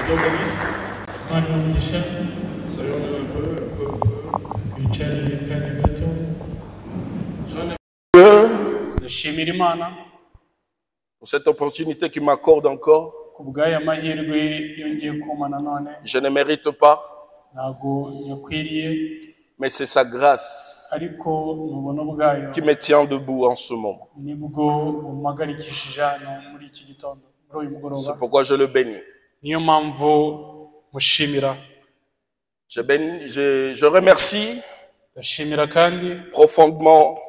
Soyons un peu. ndashimira Imana Pour cette opportunité qu'il m'accorde encore. ku bw'aya mahirwe yongeye kuma nanone. Je ne mérite pas, ntabwo nyakwiriye, mais c'est sa grâce ariko n'ubuntu bwayo qui me tient debout en ce moment. nibwo bumpagarikishije hano muri iki gitondo, muri uyu mugoroba. C'est pourquoi je le bénis. Niyo mpamvu mushimira. Je remercie ndashimira kandi profondément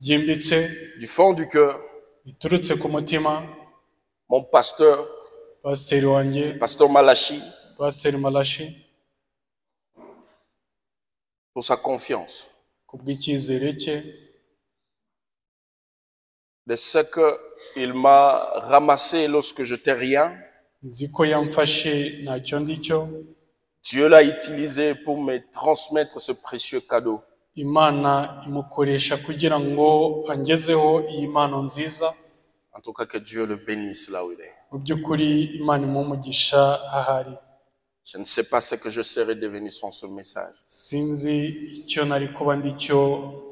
byimbitse du fond du cœur biturutse ku mutima mon pasteur, pasiteri wanjye, pasteur Malachi, pasiteri Malachi, pour sa confiance, ku bw'icyizere cye, de ce qu'il m'a ramassé lorsque je n'étais rien. nzi ko yamfashe ntacyo ndi cyo. Dieu l'a utilisé pour me transmettre ce précieux cadeau. Imana imukoresha kugira ngo angezeho iyi mpano nziza. En tout cas, que Dieu le bénisse là où il est. Mu by'ukuri Imana imumugisha ahari. Je ne sais pas ce que je serais devenu sans ce message. Sinzi icyo nari kuba ndi cyo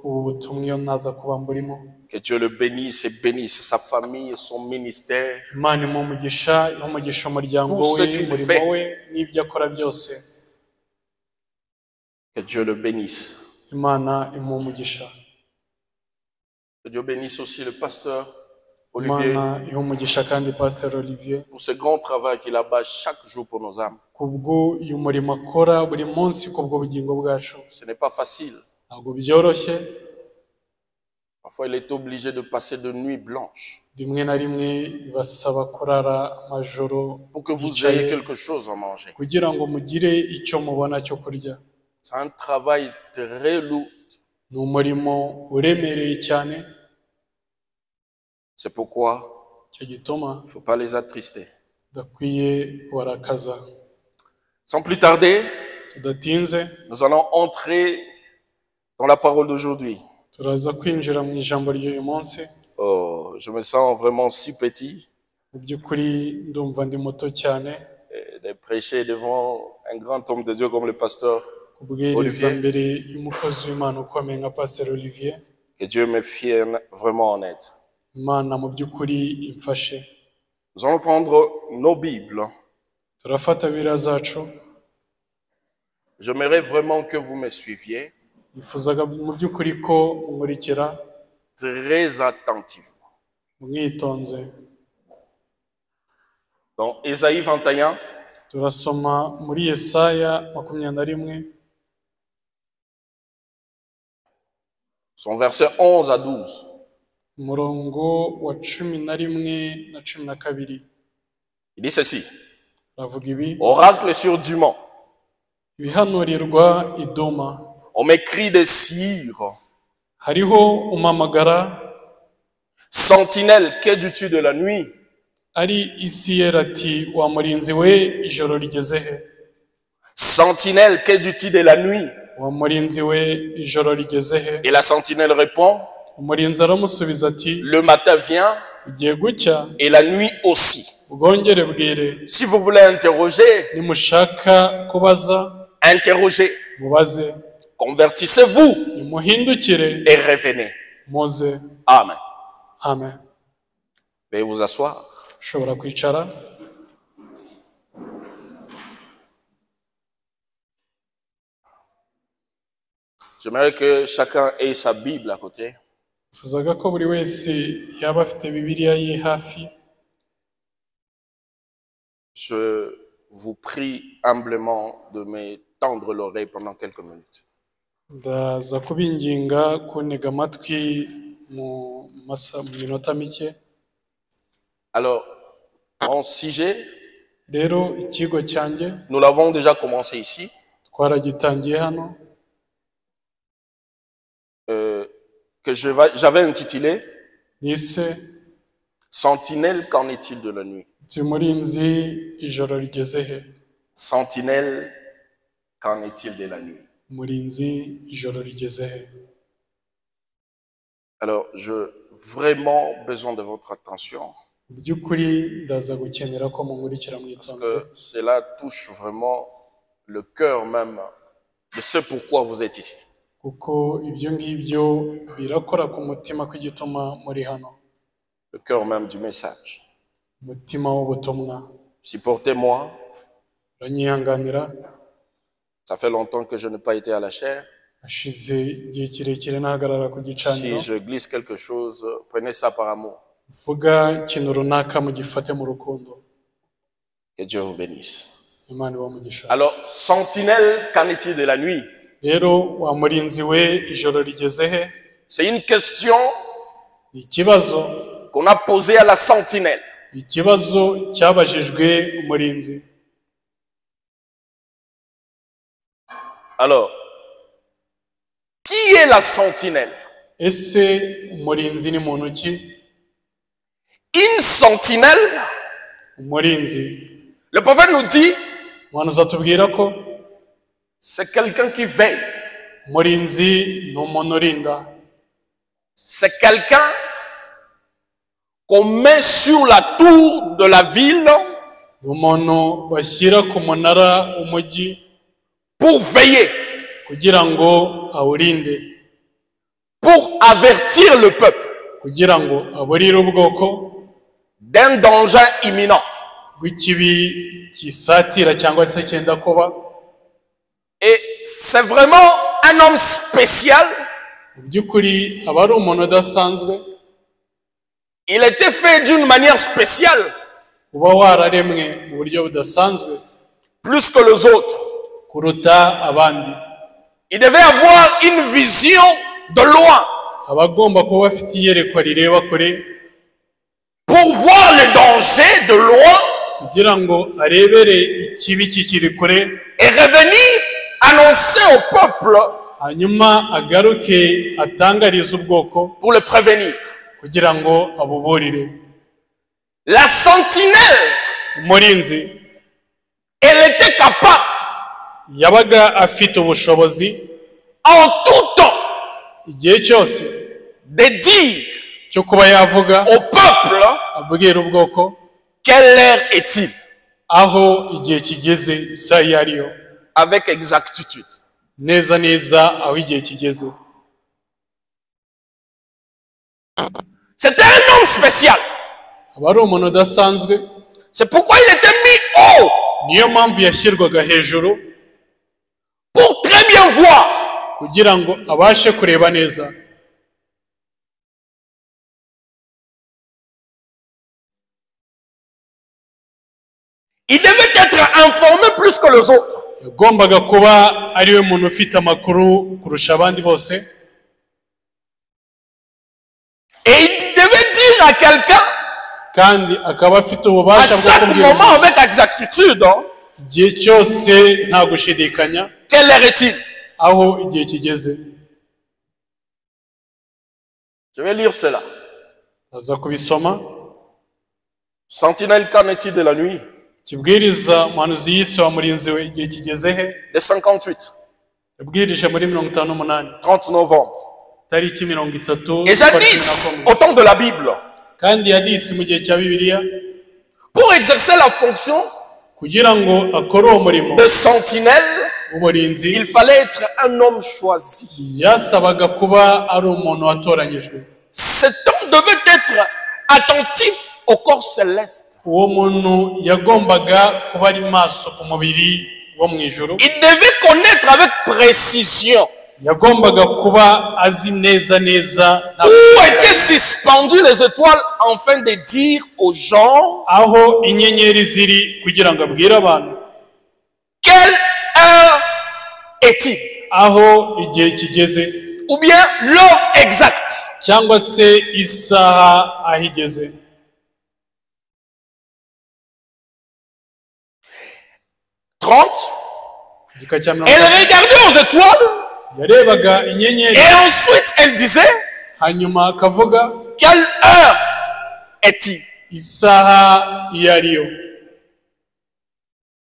ubu butumwa iyo naza kuba mburimo. Que Dieu le bénisse et bénisse sa famille et son ministère. Imana imumugisha, imumugisha umuryango we, umurimo we n'ibyo akora byose. Que Dieu le bénisse. Imana imumugisha. Que Dieu bénisse aussi le pasteur Olivier Imana imumugisha kandi Pastor Olivier pour ce grand travail qu'il abat chaque jour pour nos âmes. kubwo uyu murimo akora buri munsi kubwo bugingo bwacu. Ce n'est pas facile. Ntabwo byoroshye. Parfois, il est obligé de passer de nuits blanches rimwe na rimwe basaba kurara amajoro pour que vous ayez quelque chose à manger. kugira ngo mugire icyo mubona cyo kurya. C'est un travail très lourd. Ni umurimo uremereye cyane. C'est pourquoi icyo gituma il ne faut pas les attrister. udakwiye kubarakaza. Sans plus tarder, tudatinze nous allons entrer dans la parole d'aujourd'hui. turaza kwinjira mu ijambo ry'uyu munsi. Oh, je me sens vraiment si petit mu by'ukuri ndumva ndi muto cyane de prêcher devant un grand homme de Dieu comme le pasteur kubwiriza Olivier. mbere y'umukozi w'Imana ukomeye nka Pastor Olivier. Que Dieu me vienne vraiment en aide. Imana mu by'ukuri imfashe. Nous allons prendre nos Bibles. turafata Bibiliya zacu. J'aimerais vraiment que vous me suiviez Nifuzaga mu by'ukuri ko mumurikira très attentivement. mwitonze. Dans Ésaïe 21, turasoma muri Yesaya 21 son verset 11 à 12. umurongo wa 11 na 12. Il dit ceci. Ravuga ibi: Oracle sur Dumont, ibihanurirwa Idoma. on m'écrit des cires. Hariho umamagara Sentinelle, que dis-tu de la nuit? ari Isiyeli ati wa murinzi we ijoro rigeze he? Sentinelle, que dis-tu de la nuit? Wa murinzi we ijoro rigeze he? Et la sentinelle répond, Umurinzi aramusubiza ati le matin vient ugiye gucya et la nuit aussi. ubwongere bwire. Si vous voulez interroger, Nimushaka kubaza interrogez. mubaze. Convertissez-vous Nimuhindukire et revenez. muze. Amen. Amen. Veuillez vous asseoir. Ushobora kwicara. J'aimerais que chacun ait sa Bible à côté. Nifuzaga ko buri wese yaba afite Bibiliya ye hafi. Je vous prie humblement de me tendre l'oreille pendant quelques minutes. Ndaza kubinginga kuntega amatwi mu minota mike. Alors, en sujet, Rero ikigo cyanjye nous l'avons déjà commencé ici. twaragitangiye hano. Que j'avais intitulé Nise Sentinelle, qu'en est-il de la nuit? uti murinzi ijoro rigeze he? Sentinelle, qu'en est-il de la nuit? Murinzi ijoro rigeze he? Alors, j'ai vraiment besoin de votre attention. mu by'ukuri ndaza gukenera ko munkurikira Parce mwitonze que cela touche vraiment le cœur même de ce pourquoi vous êtes ici. kuko ibyo ngibyo birakora ku mutima kw'igituma muri hano, Le cœur même du message. umutima w'ubutumwa. Supportez-moi. Uranyihanganira, Ça fait longtemps que je n'ai pas été à la chaire. hashize igihe kirekire ntahagarara ku gicaniro. Si je glisse quelque chose, prenez ça par amour. Vuga ikintu runaka mugifate mu rukundo. Que Dieu vous bénisse. Imana ibamugisha. Alors, sentinelle, qu'en est-il de la nuit? Rero wa murinzi we, ijoro rigeze he? C'est une question Ikibazo qu'on a posée à la sentinelle. ikibazo cyabajijwe umurinzi. Alors, qui est la sentinelle? Ese umurinzi ni muntu ki? Une sentinelle, Umurinzi, le prophète nous dit, umuhanuzi atubwira ko c'est quelqu'un qui veille. umurinzi ni umuntu urinda. C'est quelqu'un qu'on met sur la tour de la ville Ni umuntu bashyira ku munara w'umujyi pour veiller, kugira ngo awurinde, pour avertir le peuple kugira ngo aburire ubwoko d'un danger imminent. rw'ikibi kisatira cyangwa se cyenda kuba. Et c'est vraiment un homme spécial. Mu by'ukuri aba ari umuntu udasanzwe, Il était fait d'une manière spéciale, uba wararemwe mu buryo budasanzwe plus que les autres. kuruta abandi. Il devait avoir une vision de loin Aba agomba kuba afite iyerekwa rireba kure pour voir les dangers de loin kugira ngo arebere ikibi kikiri kure, et revenir annoncer au peuple hanyuma agaruke atangarize ubwoko pour le prévenir. kugira ngo abuburire. La sentinelle, Umurinzi elle était capable yabaga afite ubushobozi en tout temps igihe cyose de dire cyo kuba yavuga au peuple abwira ubwoko quelle heure est-il, aho igihe kigeze, isaha iyo ariyo, avec exactitude. neza neza aho igihe kigeze. C'était un homme spécial. Aba ari umuntu udasanzwe, C'est pourquoi il était mis haut niyo mpamvu yashyirwaga hejuru pour très bien voir. kugira ngo abashe kureba neza. Il devait être informé plus que les autres. Yagombaga kuba ari we muntu ufite amakuru kurusha abandi bose, Et il devait dire à quelqu'un kandi akaba afite à ububasha bwo chaque kubwira moment avec exactitude igihe cyose nta gushidikanya quelle heure est-il. aho igihe kigeze. Je vais lire cela. Aza kubisoma. Sentinelle, qu'en est-il de la nuit? Kibwiriza umuhanuzi yise wa murinzi we, igihe kigeze he? De 58, Yabwirije muri 58 30 novembre. tariki 30 Et jadis, au temps de la Bible, kandi yadisi mu gihe cya Bibiliya, pour exercer la fonction kugira ngo akore uwo murimo de sentinelle, w'umurinzi il fallait être un homme choisi. yasabaga kuba ari umuntu watoranyijwe. Cet homme devait être attentif au corps céleste. Uwo muntu yagombaga kuba ari maso ku mubiri wo mu ijuru, Il devait connaître avec précision yagombaga kuba azi neza neza où étaient suspendues les étoiles afin de dire aux gens aho inyenyeri ziri kugira ngo abwire abantu quelle heure est-il, aho igihe kigeze, ou bien l'heure exacte. cyangwa se isaha aho igeze. 30, Igika cya elle regardait aux étoiles yarebaga inyenyeri, et ensuite elle disait hanyuma akavuga quelle heure est-il. isaha iyo ariyo.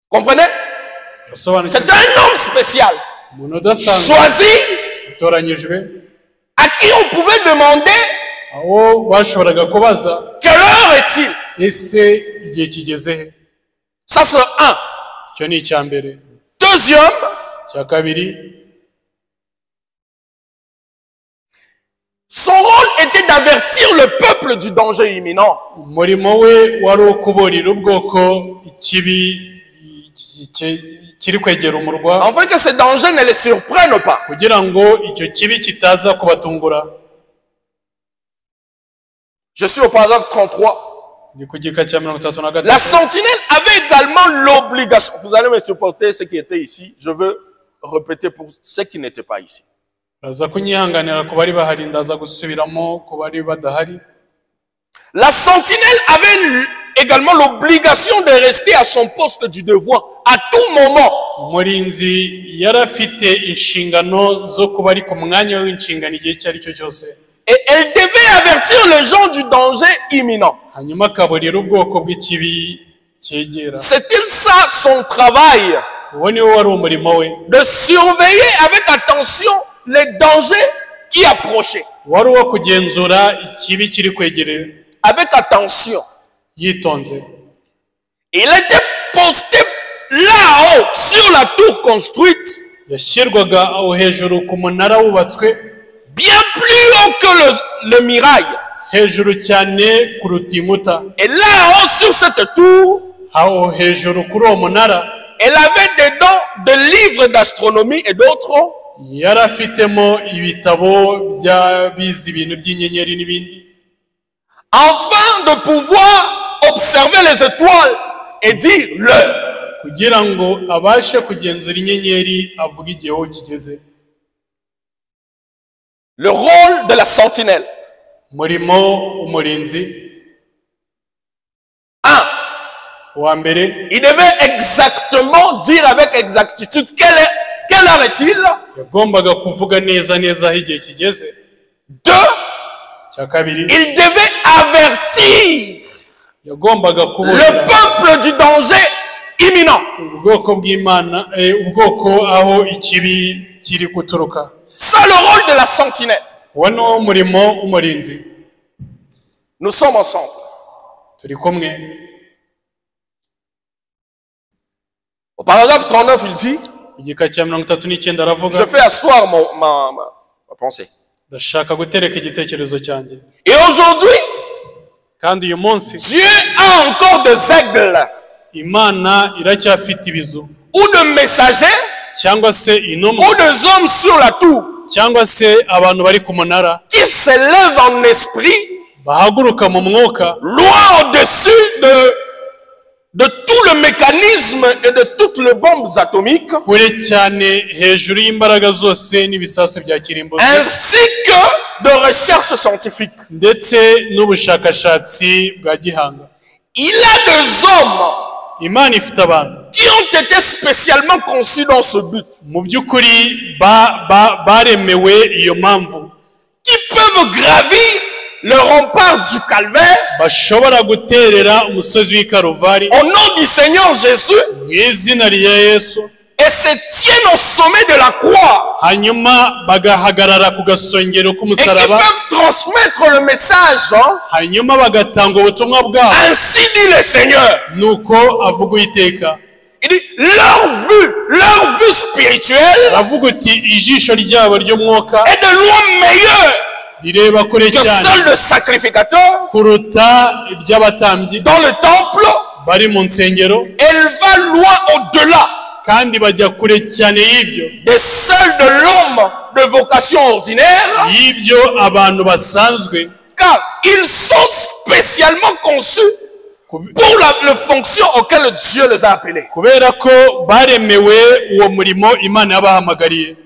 Comprenez? Asobanukirwa, C'est un homme spécial, umuntu udasanzwe choisi, utoranyijwe, à qui on pouvait demander aho bashoboraga kubaza quelle heure est-il. ese igihe kigeze he? Ça c'est un. Icyo ni icya mbere. Deuxième, Icya kabiri, son rôle était d'avertir le peuple du danger imminent. umurimo we wari ukuburira ubwoko ikibi kiri kwegera umurwa, Afin que ce danger ne les surprenne pas. kugira ngo icyo kibi kitaza kubatungura. Je suis au paragraphe 33. Ni ku gika cya 33. La sentinelle avait également l'obligation. Vous allez me supporter ceux qui étaient ici. Je veux répéter pour ceux qui n'étaient pas ici. Baza kunyihanganira ku bari bahari, ndaza gusubiramo ku bari badahari. La sentinelle avait également l'obligation de rester à son poste du devoir à tout moment. Umurinzi yari afite inshingano zo kuba ari ku mwanya w'inshingano igihe icyo ari cyo cyose. Et elle devait avertir les gens du danger imminent. Hanyuma akaburira ubwoko bw'ikibi cyegera. C'était ça son travail. Uwo ni wo wari umurimo we, De surveiller avec attention les dangers qui approchaient. wari uwo kugenzura ikibi kiri kwegerera Avec attention. yitonze. Il était posté là-haut sur la tour construite, Yashyirwaga aho hejuru ku munara wubatswe, bien plus haut que le mirail. hejuru cyane kuruta inkuta. Et là-haut sur cette tour, Aho hejuru kuri uwo munara elle avait dedans des livres d'astronomie et d'autres. yari afitemo ibitabo by'abizi ibintu by'inyenyeri n'ibindi, Afin de pouvoir observer les étoiles et dire l'heure. kugira ngo abashe kugenzura inyenyeri avuga igihe aho kigeze. Le rôle de la sentinelle. Umurimo umurinzi, 1. uwa mbere, Il devait exactement dire avec exactitude quelle heure est-il. yagombaga kuvuga neza neza aho igihe kigeze. 2. Icya kabiri, Il devait avertir yagombaga le kuburira peuple du danger imminent. ubwoko bw'Imana, ubwoko aho ikibi kiri guturuka. C'est le rôle de la sentinelle. Uwo ni wo murimo w'umurinzi. Nous sommes ensemble. Turi kumwe. Au paragraphe 39, il dit, Ku gika cya 39 aravuga, je fais asseoir ma pensée. ndashaka gutereka igitekerezo cyanjye. Et aujourd'hui, Kandi uyu munsi Dieu a encore des aigles Imana iracyafite ibizu, ou de messagers cyangwa se intumwa, ou des hommes sur la tour cyangwa se abantu bari ku munara qui s'élèvent en esprit bahaguruka mu mwuka, loin au-dessus de tout le mécanisme et de toutes les bombes atomiques, kure cyane hejuru y'imbaraga zose n'ibisasu bya kirimbuzi, ainsi que de recherche scientifique. ndetse n'ubushakashatsi bwa gihanga. Il a des hommes Imana ifite abantu qui ont été spécialement conçus dans ce but, mu by'ukuri baremewe iyo mpamvu, qui peuvent gravir le rempart du calvaire bashobora guterera umusozi w'i Karuvari au nom du Seigneur Jésus mu izina rya Yesu, et se tiennent au sommet de la croix hanyuma bagahagarara ku gasongero et qui k'umusaraba, peuvent transmettre le message. hanyuma bagatanga ubutumwa bwabo. Ainsi dit le Seigneur. Nuko avuga Uwiteka, Il dit leur vue spirituelle aravuga uti ijisho ryabo ry'umwuka est de loin meilleure rireba kure que cyane celle de sacrificateurs kuruta iby'abatambyi dans le temple. bari mu nsengero, Elle va loin au-delà kandi bajya kure cyane y'ibyo de celle de l'homme de vocation ordinaire, y'ibyo abantu basanzwe, car ils sont spécialement conçus pour la fonction auquel Dieu les a appelés. kubera ko baremewe uwo murimo Imana yabahamagariye.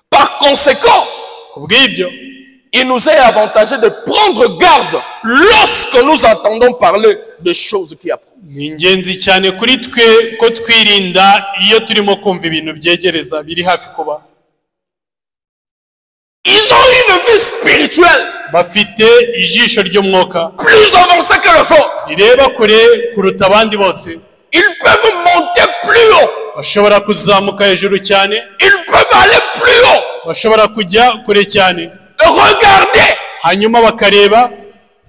Par conséquent, Ku bw'ibyo il nous est avantageux de prendre garde lorsque nous entendons parler de choses qui approchent. ni ingenzi cyane kuri twe ko twirinda iyo turimo kumva ibintu byegereza biri hafi kuba. Ils ont une vie spirituelle Bafite ijisho ry'umwuka plus avancée que les autres. rireba kure kuruta abandi bose. Ils peuvent monter plus haut. Bashobora kuzamuka hejuru cyane, Ils peuvent aller plus haut. bashobora kujya kure cyane, Regardez, hanyuma bakareba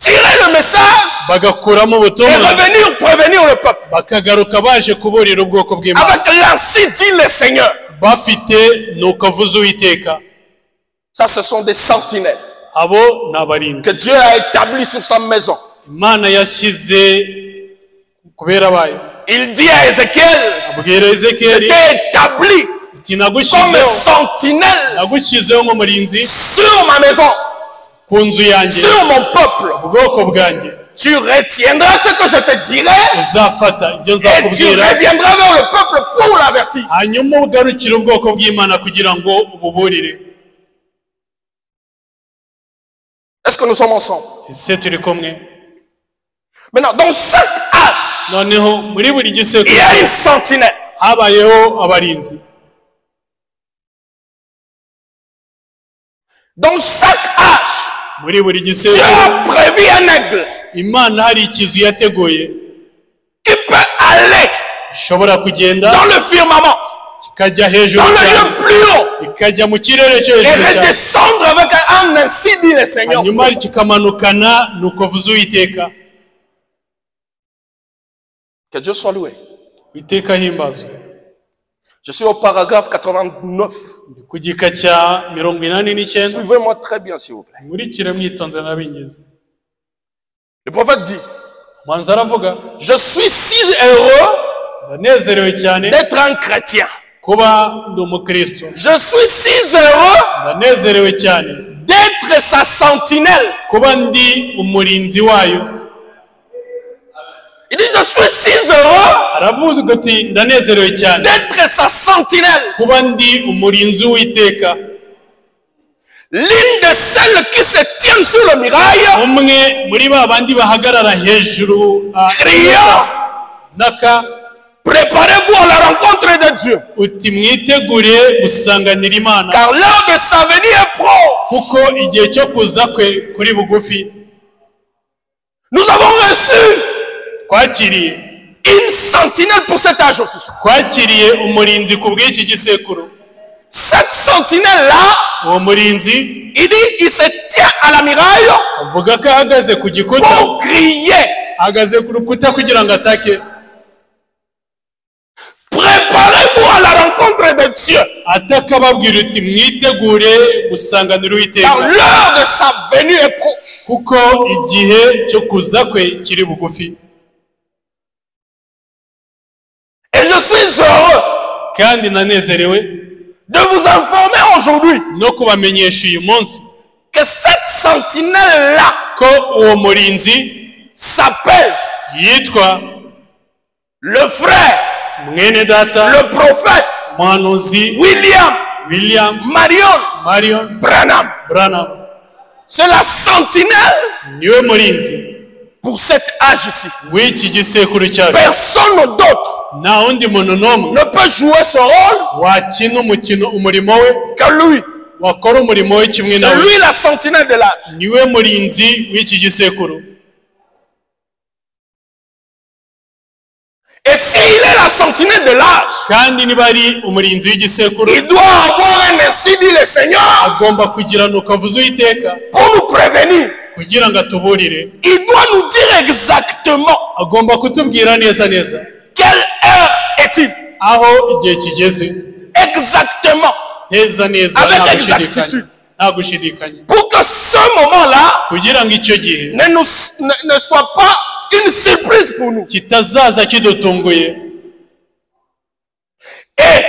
tirer le message bagakuramo et ubutumwa revenir prévenir le peuple. bakagaruka baje kuburira ubwoko bw'Imana Avec l'ainsi dit le Seigneur. bafite nuko avuze Uwiteka. Ça, ce sont des sentinelles Abo ni abarinzi que Dieu a établis sur sa maison. Imana yashyize kubera bayo. Il dit à Ézéchiel, Abwira Ezekiyeli j'étais établi ati comme nagushyizeho sentinelle nagushyizeho nk'umurinzi sur ma maison, ku nzu yanjye sur mon peuple. ubwoko bwanjye. Tu retiendras ce que je te dirai Uzafata ibyo et tu nzakubwira reviendras vers le peuple pour l'avertir. hanyuma ugarukire ubwoko bw'Imana kugira ngo ububurire. Est-ce que nous sommes ensemble? Ese turi kumwe? Maintenant, dans chaque âge, Noneho muri buri il gisekuru y a une sentinelle. habayeho abarinzi. Dans chaque âge, Muri buri Dieu gisekuru a prévu un aigle Imana hari ikizu yateguye qui peut aller ishobora kugenda dans le firmament, kikajya hejuru dans le cyane lieu plus haut, ikajya mu kirere cyo et hejuru cyane redescendre avec un ainsi dit le Seigneur. hanyuma kikamanukana nuko avuze Uwiteka. Que Dieu soit loué. Uwiteka ahimbazwe. Je suis au paragraphe 89. Ndi ku gika cya 89. Suivez-moi très bien, s'il vous plaît. Nkurikire mwitonze n'abingenzi. Le prophète dit, Umuhanuzi aravuga je suis si heureux ndanezerewe cyane d'être un chrétien. kuba ndi umukristo. Je suis si heureux Ndanezerewe cyane d'être sa sentinelle. kuba ndi umurinzi wayo. Il dit, je suis si heureux Aravuga ati ndanezerewe cyane d'être sa sentinelle. kuba ndi umurinzi w'Uwiteka. L'une de celles qui se tiennent sur le mirail, Umwe muri ba bandi bahagarara hejuru criant, naka préparez-vous à la rencontre de Dieu. uti mwitegure gusanganira Imana Car l'heure de sa venue est proche. kuko igihe cyo kuza kwe kuri bugufi. Nous avons reçu Twakiriye une sentinelle pour cet âge aussi. twakiriye umurinzi ku bw'iki gisekuru. Cette sentinelle-là, Uwo murinzi il dit, il se tient à la muraille avuga ko ahagaze ku gikuta pour crier. ahagaze ku rukuta kugira ngo atake. Préparez-vous à la rencontre de Dieu. Ataka ababwira uti mwitegure gusanganira Car Uwiteka l'heure de sa venue est proche. kuko igihe cyo kuza kwe kiri bugufi. Et je suis heureux Kandi nanezerewe de vous informer aujourd'hui no kubamenyesha uyu munsi que cette sentinelle-là ko uwo murinzi s'appelle yitwa le frère, mwene data le prophète muhanuzi William Marion Branham. C'est la sentinelle Niwe murinzi pour cet âge ici. w'iki gisekuru cyacu. Personne d'autre Nta wundi muntu n'umwe ne peut jouer ce rôle wakina umurimo we que lui. wakora umurimo we kimwe C'est nawe. lui la sentinelle de l'âge. Niwe murinzi w'iki gisekuru. Et s'il est la sentinelle de l'âge, Kandi niba ari umurinzi w'igisekuru il doit avoir un ainsi dit le Seigneur agomba kugira nuko avuze Uwiteka pour nous prévenir. kugira ngo atuburire. Il doit nous dire exactement Agomba kutubwira neza neza quelle heure est-il. aho igihe kigeze Exactement. neza neza Avec nta exactitude. gushidikanya. Nta gushidikanya Pour que ce moment-là kugira ngo icyo gihe ne soit pas une surprise pour nous. kitazaza kidutunguye. Et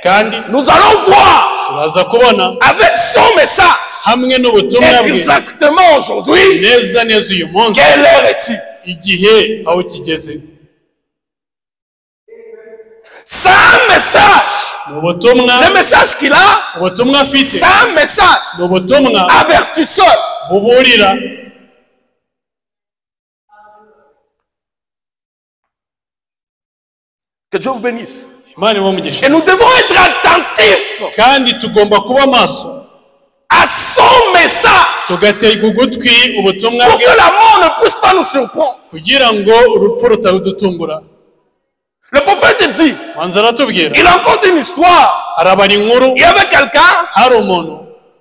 Kandi nous allons voir turaza kubona avec son message hamwe n'ubutumwa bwe exactement aujourd'hui neza neza uyu munsi quelle heure est-il. igihe aho kigeze. C'est un message. Ni ubutumwa Le message qu'il a, ubutumwa afite c'est un message ni ubutumwa avertisseur. buburira. Que Dieu vous bénisse. Imana ibamugishe. Et nous devons être attentifs Kandi tugomba kuba maso à son message tugatega ugutwi ubutumwa pour bwe que la mort ne puisse pas nous surprendre. kugira ngo urupfu rutadutungura. Le prophète dit, Wanza aratubwira il raconte une histoire. harabara inkuru Il y avait quelqu'un hari umuntu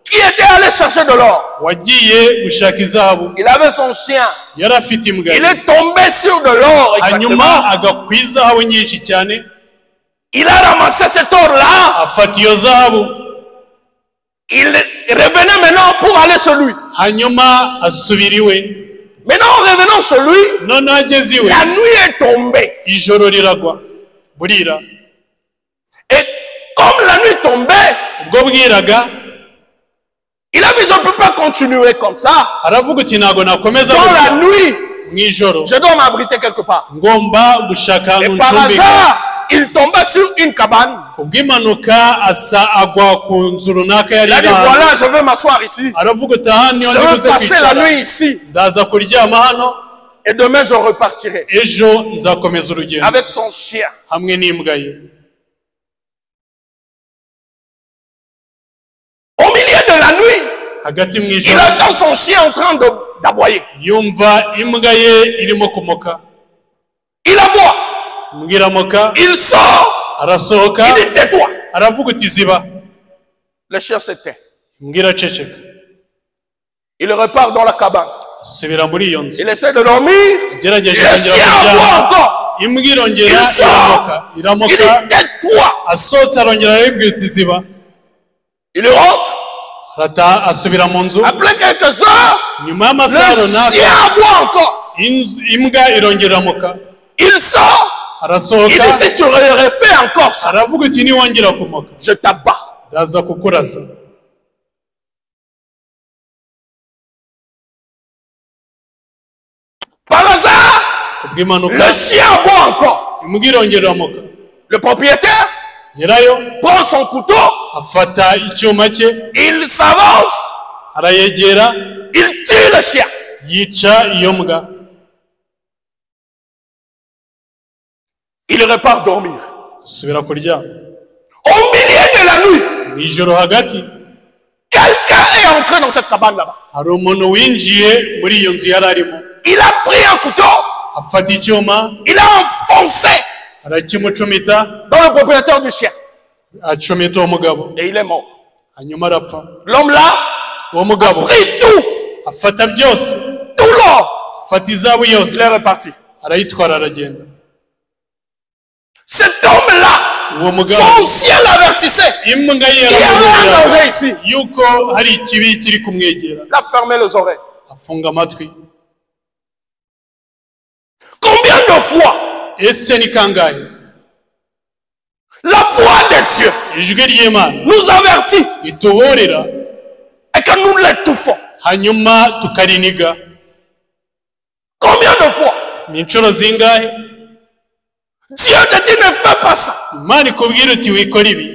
qui qui était allé chercher de l'or. wagiye gushaka izahabu, Il avait son chien. yari afite imbwa, Il est tombé sur de l'or hanyuma exactement. agwa ku izahabu nyinshi cyane, Il a ramassé cet or-là. afata iyo zahabu, Il revenait maintenant pour aller chez lui. hanyuma asubira iwe. Maintenant, en revenant chez lui, Noneho ageze iwe, la nuit est tombée. ijoro riragwa, burira. Et comme la nuit tombait, Ubwo bwiraga, il a dit, je ne peux pas continuer comme ça. aravuga uti ntabwo nakomeza Dans gutya. la nuit, Mu ijoro je dois m'abriter quelque part. ngomba gushaka Et ahantu par ncumbika. hasard, il tomba sur une cabane. Kubw'impanuka asa agwa ku nzu runaka yari Il a dit, iri ahantu. voilà, je vais m'asseoir ici. Aravuga uti aha niho Je ndi vais buze passer la kwicara, nuit ici. ndaza kuryama hano, Et demain, je repartirai. ejo nzakomeza urugendo Avec son chien. hamwe n'imbwa ye. Au milieu de la nuit, Hagati mu il ijoro entend son chien en train d'aboyer. yumva imbwa ye irimo kumoka. Il aboie. Imbwa iramoka, Il sort. arasohoka, Il dit, tais-toi. aravuga uti ziba. Le chien se tait. Imbwa iraceceka, Il repart dans la cabane. asubira muri iyo nzu. Il essaie de dormir. Agerageje Le kongera chien aboie kuryama, encore. imbwa irongera Il sort. Il iramoka, dit, tais-toi. asohotse arongera arabibwira uti ziba. Il rentre. Arataha asubira mu nzu, Après quelques heures, nyuma y'amasaha le chien runaka aboie encore. imbwa irongera iramoka, Il sort. Il arasohoka, dit, si tu refais encore ça, aravuga uti niwongera kumoka je t'abats. ndaza kukurasa. Par hasard, Kubw'impanuka le chien aboie encore. imbwa irongera iramoka, Le propriétaire nyirayo prend son couteau. afata icyuma cye, Il s'avance. arayegera, Il tue le chien. yica iyo mbwa. Il repart dormir. Asubira kuryama. Au milieu de la nuit, Mu ijoro hagati quelqu'un est entré dans cette cabane là-bas. hari umuntu winjiye muri iyo nzu yari arimo, Il a pris un couteau. afata icyuma Il a enfoncé arakimucumita, dans le propriétaire du chien. acumita uwo mugabo, Et il est mort. hanyuma arapfa. L'homme là Uwo a mugabo pris tout. afata byose, Tout l'or. afata izahabu Il yose, est reparti. arayitwara aragenda. Cet homme-là, Uwo mugabo son chien l'avertissait. imbwa ye Il y avait un yaramubwira danger ici. yuko hari ikibi kiri kumwegera, Il a fermé les oreilles. afunga amatwi. Combien de fois Ese ni kangahe la voix de Dieu ijwi ry'Imana nous avertit rituburira et que nous l'étouffons? hanyuma tukariniga? Combien de fois Ni inshuro zingahe Dieu te dit ne fais pas ça. Imana ikubwira uti wikora ibi,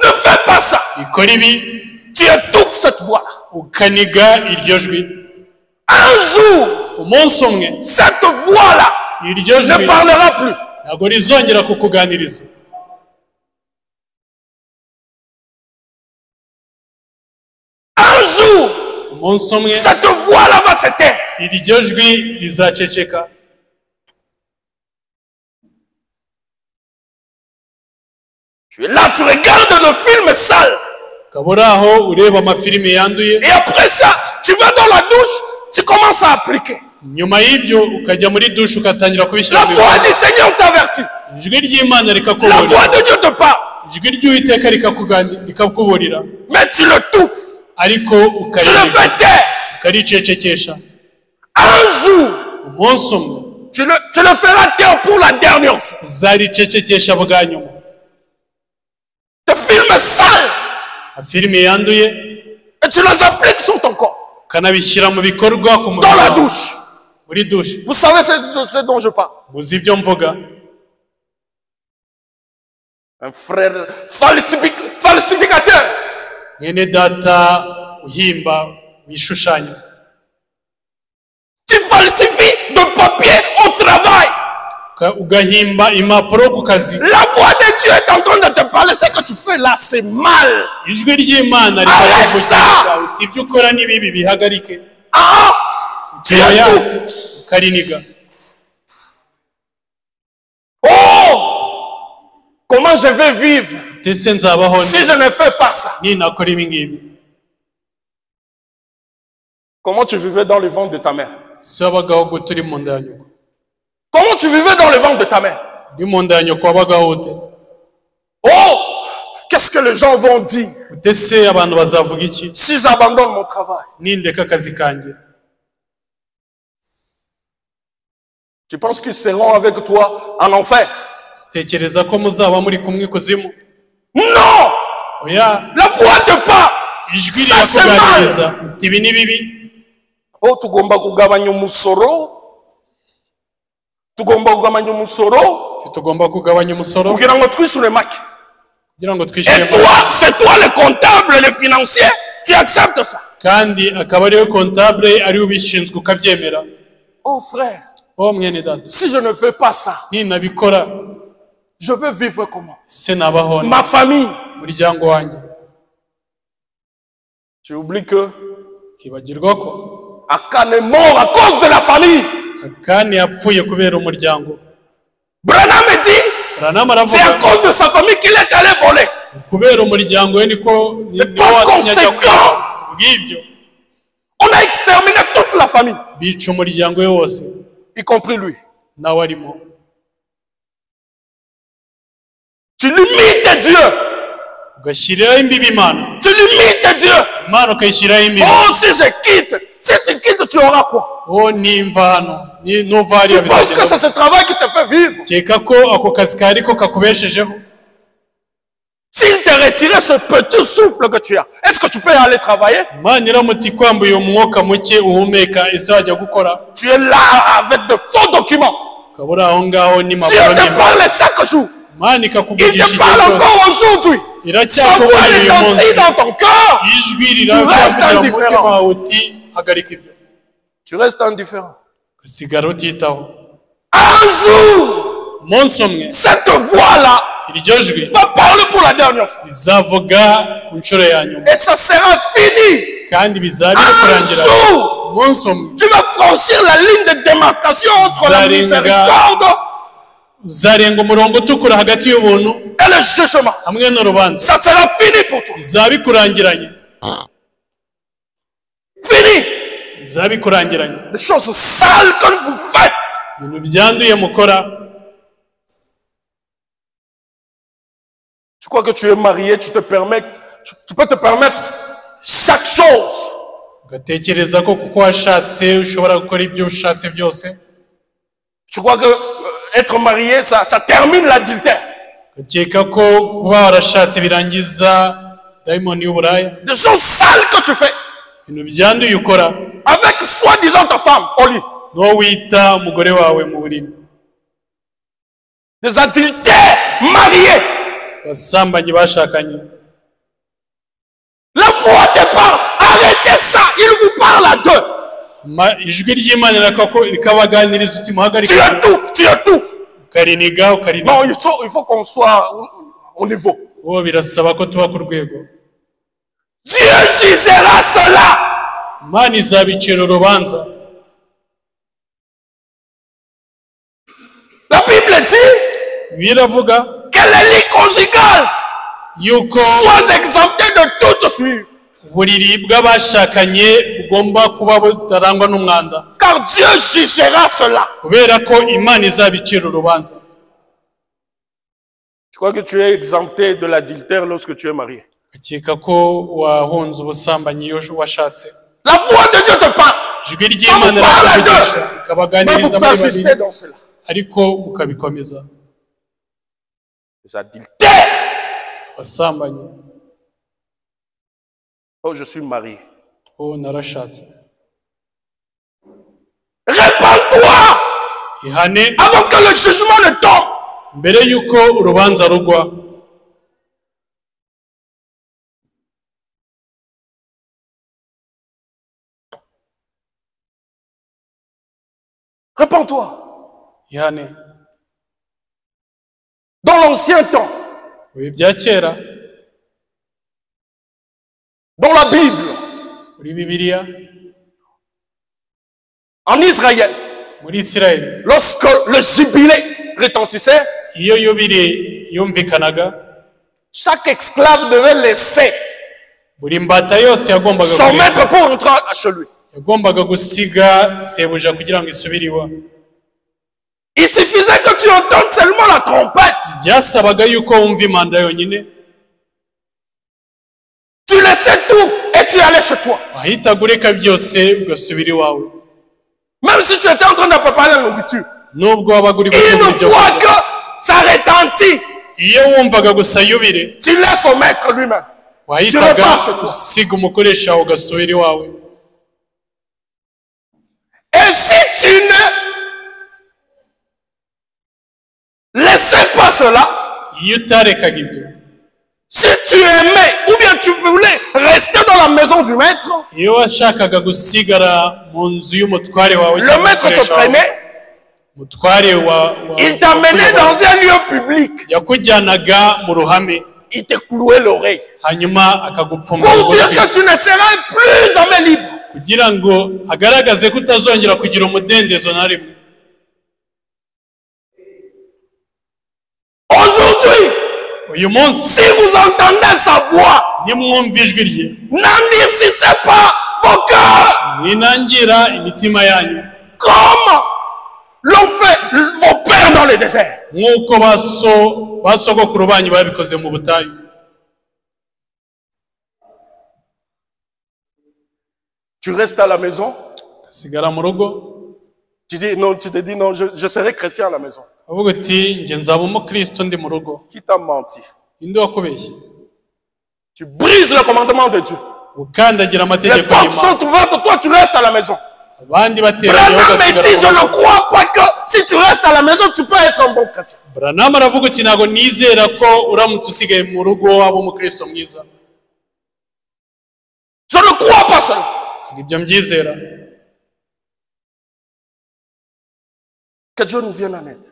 Ne fais pas ça. ikora ibi, Tu étouffes cette voix-là. ukaniga iryo jwi. Un jour, Umunsi umwe cette voix-là iryo ne jwi parlera plus. ntabwo rizongera kukuganiriza. Un jour, Umunsi umwe cette voix-là va s'éteindre. iryo jwi rizaceceka. Tu es là, tu regardes le film sale. ukaba uri aho ureba amafilime yanduye, Et après ça, tu vas dans la douche, tu commences à appliquer. nyuma y'ibyo ukajya muri dushe ugatangira kubishyira La mu voix bikorwa. du Seigneur t'avertit. Ijwi ry'Imana La rikakuburira, voix de Dieu te parle. ijwi ry'Uwiteka rikakuburira, Mais tu le touffes. ariko Tu le fais taire. ukaricecekesha. Un jour, Umunsi umwe tu le feras taire pour la dernière fois. uzaricecekesha bwa nyuma. Te filmes sale Filime yanduye et tu les appliques sur ton corps. ukanabishyira mu bikorwa ku Dans mubiri la wawe, douche. muri dushe. Vous savez ce dont je parle. Muzi ibyo mvuga. Un frère falsificateur. Mwene data uhimba wishushanya, Tu falsifies de papier au travail. ugahimba impapuro ku kazi. La voix de Dieu est en train de te parler. Ce que tu fais là, c'est mal. Ijwi ry'Imana Alexa! rikakuvugisha uti ibyo ukora ni bibi, bihagarike. Ah, tu Oya, étouffes. ukariniga. Oh, comment je vais vivre Ese nzabaho si je ne fais pas ça? ninakora ibi ngibi? Comment tu vivais dans le ventre de ta mère? ese wabagaho gute uri mu nda ya nyoko? Comment tu vivais dans le ventre de ta mère? Uri mu nda ya nyoko wabagaho ute? Oh! Qu'est-ce que les gens vont dire ute se abantu bazavuga iki si j'abandonne mon travail? nindeka akazi kanjye? Tu penses qu'ils seront avec toi en enfer? tekereza ko muzaba muri kumwe ikuzimu? Non! oya, La voix te parle! ijwi Ça, c'est rirakuganiriza mal! uti ibi ni bibi. Oh, tugomba kugabanya umusoro. Tugomba kugabanya umusoro. tugomba kugabanya umusoro Kugira ngo twishyure make. kugira ngo Et twishyure toi, c'est toi le comptable, le financier, tu acceptes ça. kandi akaba ariwe comptable ariwe ubishinzwe ukabyemera. Oh frère, o mwene data, si je ne fais pas ça, ninabikora je veux vivre comment? se nabaho Ma famille. umuryango wanjye. Tu oublies que kibagirwa ko Akan est mort à cause de la famille. Akani yapfuye kubera umuryango. Branham dit, Branham c'est à aravuga cause de sa famille qu'il est allé voler. kubera umuryango we niko par conséquent, bw'ibyo on a exterminé toute la famille, bica umuryango we wose y compris lui. nawe arimo. Tu limites Dieu. ugashyiriraho imbibi Imana. Tu limites Dieu. Imana ukayishyiriraho imbibi. Oh, si je quitte, si tu quittes, tu auras quoi? nimva hano nuva Tu hariya penses que bizagenda. c'est ce travail qui te fait vivre? keka ko ako kazi kari ko kakubeshejeho. S'il te retirait ce petit souffle que tu as, est-ce que tu peux aller travailler? Imana iramutse ikwambuye umwuka muke uhumeka, ese wajya gukora? Tu es là avec de faux documents. ukaba uri aho ngaho Dieu n'impapuro te n'imba. parle chaque jour. Imana Il ikakuvugisha te igihe parle cyose. encore aujourd'hui. Sa iracyakubwira voix uyu munsi. retentit dans ton cœur. ijwi restes riravugira mu indifférent. mutima wawe uti hagarika ibyo. Tu restes indifférent. ugasigara utitaho. Un jour, umunsi umwe cette voix-là iryo jwi va parler pour la dernière fois. rizavuga ku nshuro ya nyuma, Et ça sera fini. kandi bizaba biri Un kurangira. jour, umunsi umwe tu vas franchir la ligne de démarcation entre la Zarenga. miséricorde uzarenga umurongo utukura hagati y'ubuntu et le jugement. hamwe n'urubanza. Ça sera fini pour toi. bizaba bikurangiranye. Fini. bizaba bikurangiranye. Les choses sales que vous faites. ibintu byanduye mukora. Tu crois que tu es marié, tu peux te permettre chaque chose. ugatekereza ko kuko washatse ushobora gukora ibyo ushatse byose. Tu crois que être marié, ça termine l'adultère. ugakeka ko kuba warashatse birangiza dayimoni y'uburaya. Des choses sales que tu fais ibintu byanduye ukora avec soi-disant ta femme au lit. n'uwo wita umugore wawe mu buriri. Des adultères mariés. abasambanyi bashakanye. La voix te parle. Arrêtez ça. Il vous parle à deux. ijwi ry'Imana rikabaganiriza uti muhagarike. Tu étouffes. ukariniga ukariniga. Non, il faut qu'on soit au niveau. uwo birasaba ko tuba ku rwego. Dieu jugera cela. Imana izabicira urubanza. La Bible dit biravuga que les lits conjugales yuko soient exemptés de toute suite. uburiri bw'abashakanye bugomba kuba butarangwa n'umwanda, Car Dieu jugera cela. kubera ko Imana izabicira urubanza. Je crois que tu es exempté de l'adultère lorsque tu es marié. ukeka ko wahunze ubusambanyi iyo washatse. La voix de Dieu te parle. ijwi ry'Imana Ça vous parle à rirakuvugisha deux. Mais rikabaganiriza vous muri persistez babiri, dans cela. ariko ukabikomeza. Les adultères. abasambanyi. Oh, je suis marié. narashatse. Répands-toi ihane avant que le jugement ne tombe. mbere yuko urubanza rugwa. Répands-toi. ihane Dans l'ancien temps, ibi bya kera dans la Bible, muri Bibiliya, en Israël, muri Isirayeli, lorsque le jubilé retentissait, iyo yubile yumvikanaga, chaque esclave devait laisser buri mbata yose yagombaga son maître pour rentrer chez lui. yagombaga gusiga sebuja kugira ngo isubire iwa. Il suffisait que tu entendes seulement la trompette. Byasabaga yuko wumva impanda yonyine, Tu laissais tout et tu allais chez toi. wahitaga ureka byose ugasubira iwawe. Même si tu étais en train de préparer la nourriture. Nubwo wabaga uri Une gutegura ibyo fois kurya, que ça retentit, iyo wumvaga gusa yubire, tu laisses au maître lui-même. wahitaga usiga umukoresha wawe ugasubira iwawe. Et si tu ne laissais pas cela, Iyo utarekaga ibyo, si tu aimais ou bien tu voulais rester dans la maison du maître, iyo washakaga gusigara mu nzu y'umutware wawe le cyangwa maître te umukoresha wawe, prenait, umutware il t'amenait dans un lieu public, yakujyanaga mu ruhame, il te clouait l'oreille. hanyuma akagupfumba Pour dire ugutwi, que tu ne seras plus jamais libre. kugira ngo agaragaze ko utazongera kugira umudendezo na rimwe. Aujourd'hui, Uyu munsi si vous entendez sa voix, nimwumva ijwi rye, n'endurcissez pas vos cœurs mwinangira imitima yanyu, comme l'ont fait vos pères dans le désert. nk'uko basogokuru banyu babikoze mu butayu. Tu restes à la maison, Sigara mu rugo, tu te dis non, je serai chrétien à la maison. avuga uti njye nzaba umukristo ndi mu rugo. Qui t'a menti? Inde wakubeshye? Tu brises le commandement de Dieu. Ukandagira Les amategeko portes y'Imana, sont ouvertes, toi tu restes à la maison. abandi bateranye Branham me bagasigara dit, mu je ne rugo. crois pas que si tu restes à la maison, tu peux être un bon chrétien. Branham aravuga uti ntabwo nizera ko uramutse usigaye mu rugo waba umukristo mwiza. Je ne crois pas ça. Ntabwo ibyo mbyizera. Que Dieu nous vienne en aide.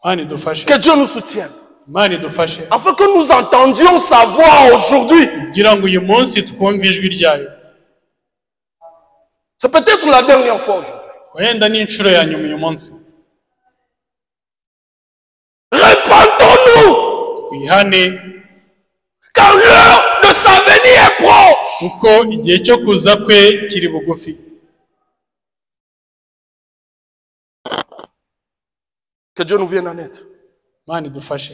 Imana idufashe, Que Dieu nous soutienne. Imana idufashe, Afin que nous entendions sa voix aujourd'hui. kugira ngo uyu munsi twumve ijwi ryayo. C'est peut-être la dernière fois aujourd'hui. Wenda ni inshuro ya nyuma uyu munsi. Répentons-nous, Twihane, car l'heure de sa venue est proche. kuko igihe cyo kuza kwe kiri bugufi. Que Dieu nous vienne en aide. Imana idufashe.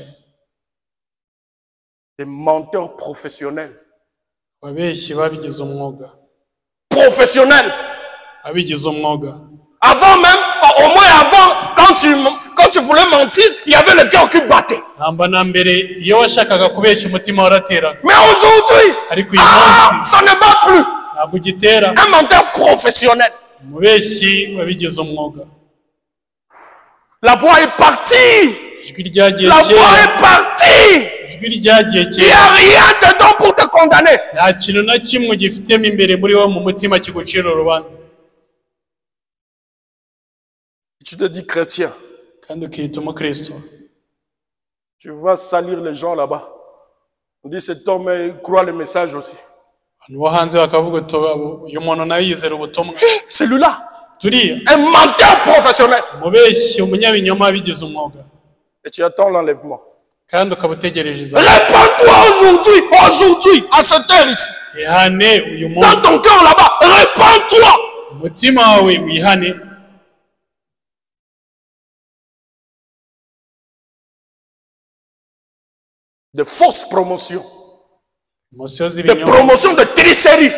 Des menteurs professionnels. Ababeshyi babigize umwuga, Professionnels. babigize umwuga. Avant même, au moins avant, quand tu voulais mentir, il y avait le cœur qui battait. Namba na mbere iyo washakaga kubeshya umutima warateraga, Mais aujourd'hui, ariko uyu munsi ça ne bat plus. ntabwo ugitera. Un menteur professionnel. Umubeshyi wabigize umwuga. La voix est partie. Ijwi ryagiye La voix kera, est partie. ijwi ryagiye Il n'y kera. a rien dedans pour te condamner. Nta kintu na kimwe gifitemo imbere muri wowe mu mutima kigucira urubanza. Tu te dis chrétien. Kandi ukiyita umukristo, Tu vas salir les gens là-bas. On dit cet homme il croit le message aussi. abantu bo hanze bakavuga uti uyu muntu nawe yizera ubutumwa. Celui-là, Turiya un menteur professionnel. umubeshyi, umunyabinyoma wabigize umwuga, Et tu attends l'enlèvement. kandi ukaba utegereje izamu. Répands-toi aujourd'hui, à cette heure ici. Wihane uyu Dans munsi, ton cœur là-bas, répands-toi. umutima wawe wihane. De fausses promotions, Mosiyo de z'ibinyoma, promotions de tricherie.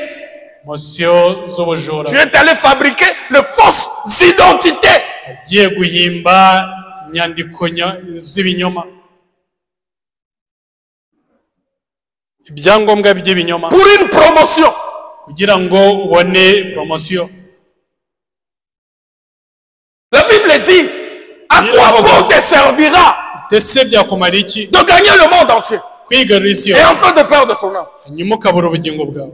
mosiyo z'ubujura, Tu es allé fabriquer de fausses identités. agiye guhimba inyandiko z'ibinyoma, ibyangombwa by'ibinyoma, Pour une promotion. kugira ngo ubone promosiyo. La Bible dit, à quoi bon te servira Ese byakumara iki de gagner le monde entier kwigarurira isi et yose, enfin de perdre son âme? hanyuma ukabura ubugingo bwawe?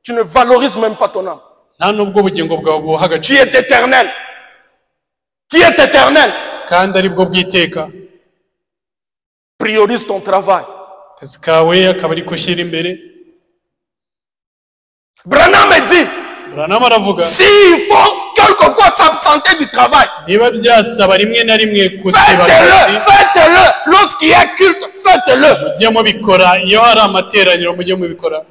Tu ne valorises même pas ton âme, Nta n'ubwo ubugingo bwawe buha qui agaciro, est éternel. Qui est éternel. kandi ari bwo bwiteka. Priorise ton travail. Akazi kawe akaba ari kushyira imbere. Branham me dit, Branham aravuga, s'il faut quelquefois s'absenter du travail, niba byasaba rimwe na rimwe gusiba akazi, faites-le. Lorsqu'il y a culte, faites-le. mujye mubikora. Iyo hari amateraniro mujye mubikora.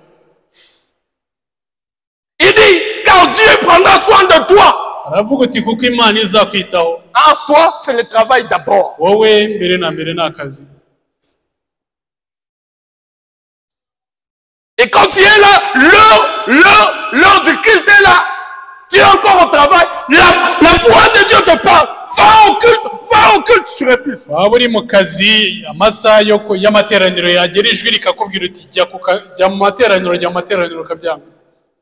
Il dit, car car Dieu prendra soin de toi. aravuga uti kuko Imana izakwitaho. Ah, toi, c'est le travail d'abord. Wowe mbere na mbere n'akazi. Et quand tu es là, l'heure du culte est là. Tu es encore au travail. La voix de Dieu te parle. Va au culte, tu refuses. Waba uri mu kazi amasaha y'amateraniro yagera ijwi rikakubwira uti jya mu materaniro ukabyanga.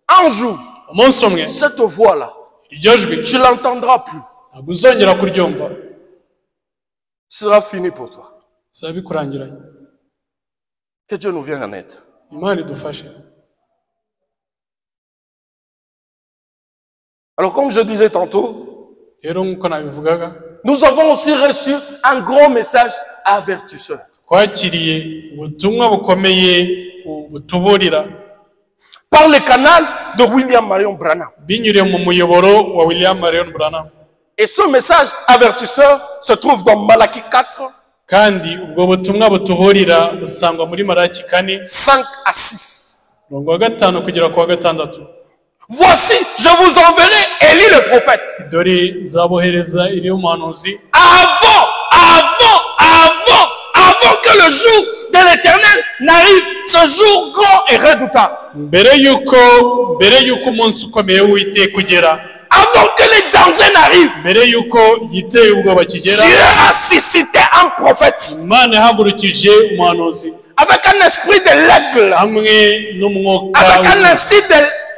Un jour, umunsi umwe cette voix-là, iryo jwi tu l'entendras plus. ntabwo uzongera kuryumva. Sera fini pour toi. Bizaba bikurangiranye. Que Dieu nous vienne en aide. Imana idufashe. Alors, comme je disais tantôt, Rero nk'uko nabivugaga, nous avons aussi reçu un gros message avertisseur. twakiriye ubutumwa bukomeye butuburira Par le canal de William Marion Branham. binyuriye mu muyoboro wa William Marion Branham. Et ce message avertisseur se trouve dans Malachie 4, kandi ubwo butumwa butuburira busangwa muri Malaki 4 5 à 6. umurongo wa 5 kugera ku wa 6. Voici, je vous enverrai Élie le prophète. Dore nzabohereza Eliya umuhanuzi Avant que le jour de l'Éternel n'arrive, ce jour grand et redoutable. mbere yuko umunsi ukomeye w'Uwiteka ugera, Avant que les dangers n'arrivent, mbere yuko igiteye ubwoba kigera, Dieu a suscité un prophète Imana yahagurukije umuhanuzi avec un esprit de l'aigle, hamwe n'umwuka avec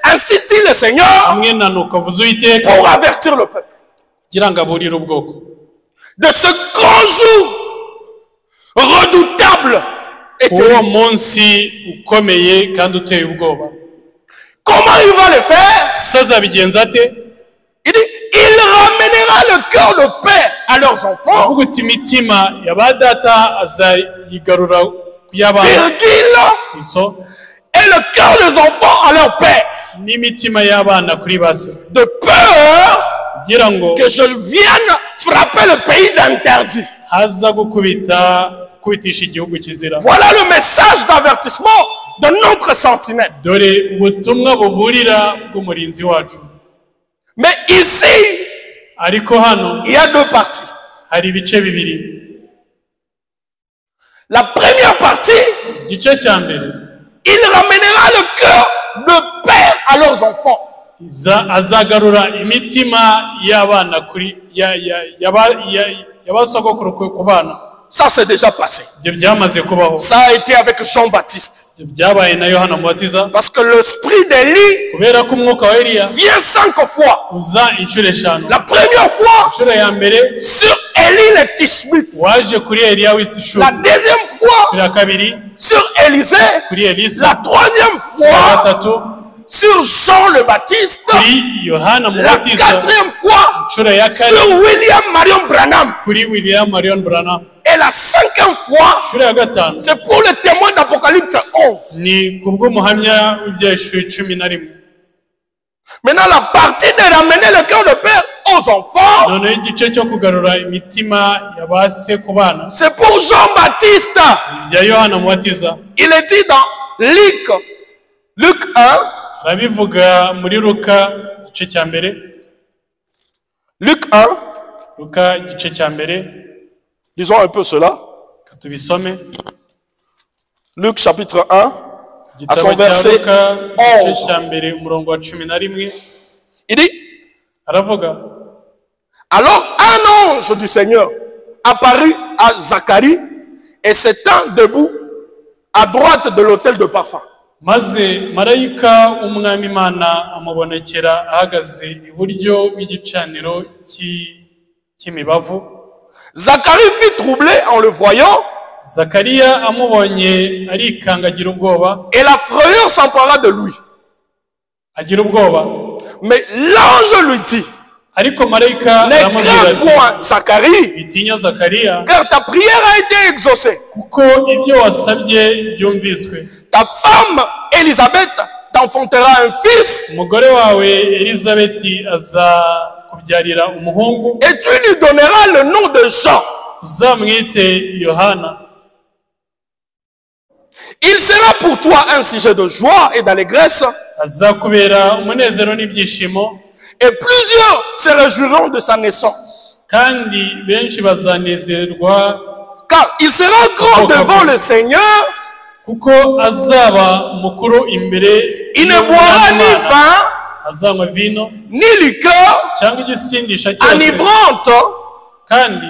ainsi dit le Seigneur, hamwe na nuko avuze Uwiteka pour avertir le peuple kugira ngo aburire ubwoko de ce grand jour redoutable et uwo terrible. munsi ukomeye kandi uteye ubwoba. Comment il va le faire? Se azabigenza ate? Il dit, il ramènera le cœur de père à leurs enfants, avuga uti imitima ya ba data azayigarura ku y'abana, virgule, et le cœur des enfants à leur père, n'imitima y'abana kuri ba se, de peur kugira ngo que je vienne frapper le pays d'interdit. haza kubitisha igihugu kizira. Voilà le message d'avertissement de notre sentinelle. Dore ubutumwa buburira bw'umurinzi wacu. Mais ici, Ariko hano il y a deux parties. hari ibice bibiri. La première partie, Igice cya mbere, il ramènera le cœur de père à leurs enfants. azagarura imitima y'abana kuri y'abasogokuru ku bana. Ça, c'est déjà passé. Ibyo byamaze kubaho. Ça a été avec Jean-Baptiste. Ibyo byabaye na Yohana Mubatiza. Parce que l'esprit d'Élie Kubera ko umwuka wa Eliya vient 5 fois. uza inshuro eshanu. La première fois, Inshuro ya mbere sur Élie le Tishbite. waje kuri Eliya w'Tishbi. La deuxième fois, Inshuro ya kabiri sur Élisée. kuri Elisa. La troisième Ya fois, gatatu sur Jean le Baptiste. kuri Yohana La Mubatiza. quatrième fois, Inshuro ya sur kane William Marion Branham. kuri William Marion Branham. Et la cinquième fois, Inshuro ya gatanu c'est pour le témoin d'Apocalypse 11. ni kubw'umuhamya w'ibyeshu 11. Maintenant, la partie de ramener le cœur de père aux enfants, noneho igice cyo kugarura imitima ya ba se ku bana c'est pour Jean-Baptiste. bya Yohana Mubatiza. Il est dit dans Luc 1, Arabivuga muri Luka igice cya mbere. Luc 1, Luka igice cya mbere, disons un peu cela. tubisome. Luc chapitre 1, à son Igitabo cya verset Luka igice 11. cya mbere umurongo wa 11. Il dit, Aravuga, alors un ange du Seigneur apparut à Zacharie et s'étend debout à droite de l'autel de parfum. maze marayika w'umwami Imana amubonekera ahagaze iburyo bw'igicaniro cy'imibavu. Zacharie fut troublé en le voyant Zakariya amubonye arikangagira ubwoba, et la frayeur s'empara de lui. agira ubwoba. Mais l'ange lui dit, Ariko marayika ne aramubwira crains ati, point, Zacharie, bitinya Zakariya, car ta prière a été exaucée. kuko ibyo wasabye byumviswe. Ta femme, Élisabeth, t'enfantera un fils Umugore wawe Elizabeti azakubyarira umuhungu, et tu lui donneras le nom de Jean. uzamwite Yohana. Il sera pour toi un sujet de joie et d'allégresse. azakubera umunezero n'ibyishimo, Et plusieurs se réjouiront de sa naissance. kandi benshi bazanezerwa Car il sera grand devant le Seigneur. kuko azaba mukuru imbere Il ne boira ni vin, azanywa vino ni liqueur cyangwa igisindisha cyose, enivrante. kandi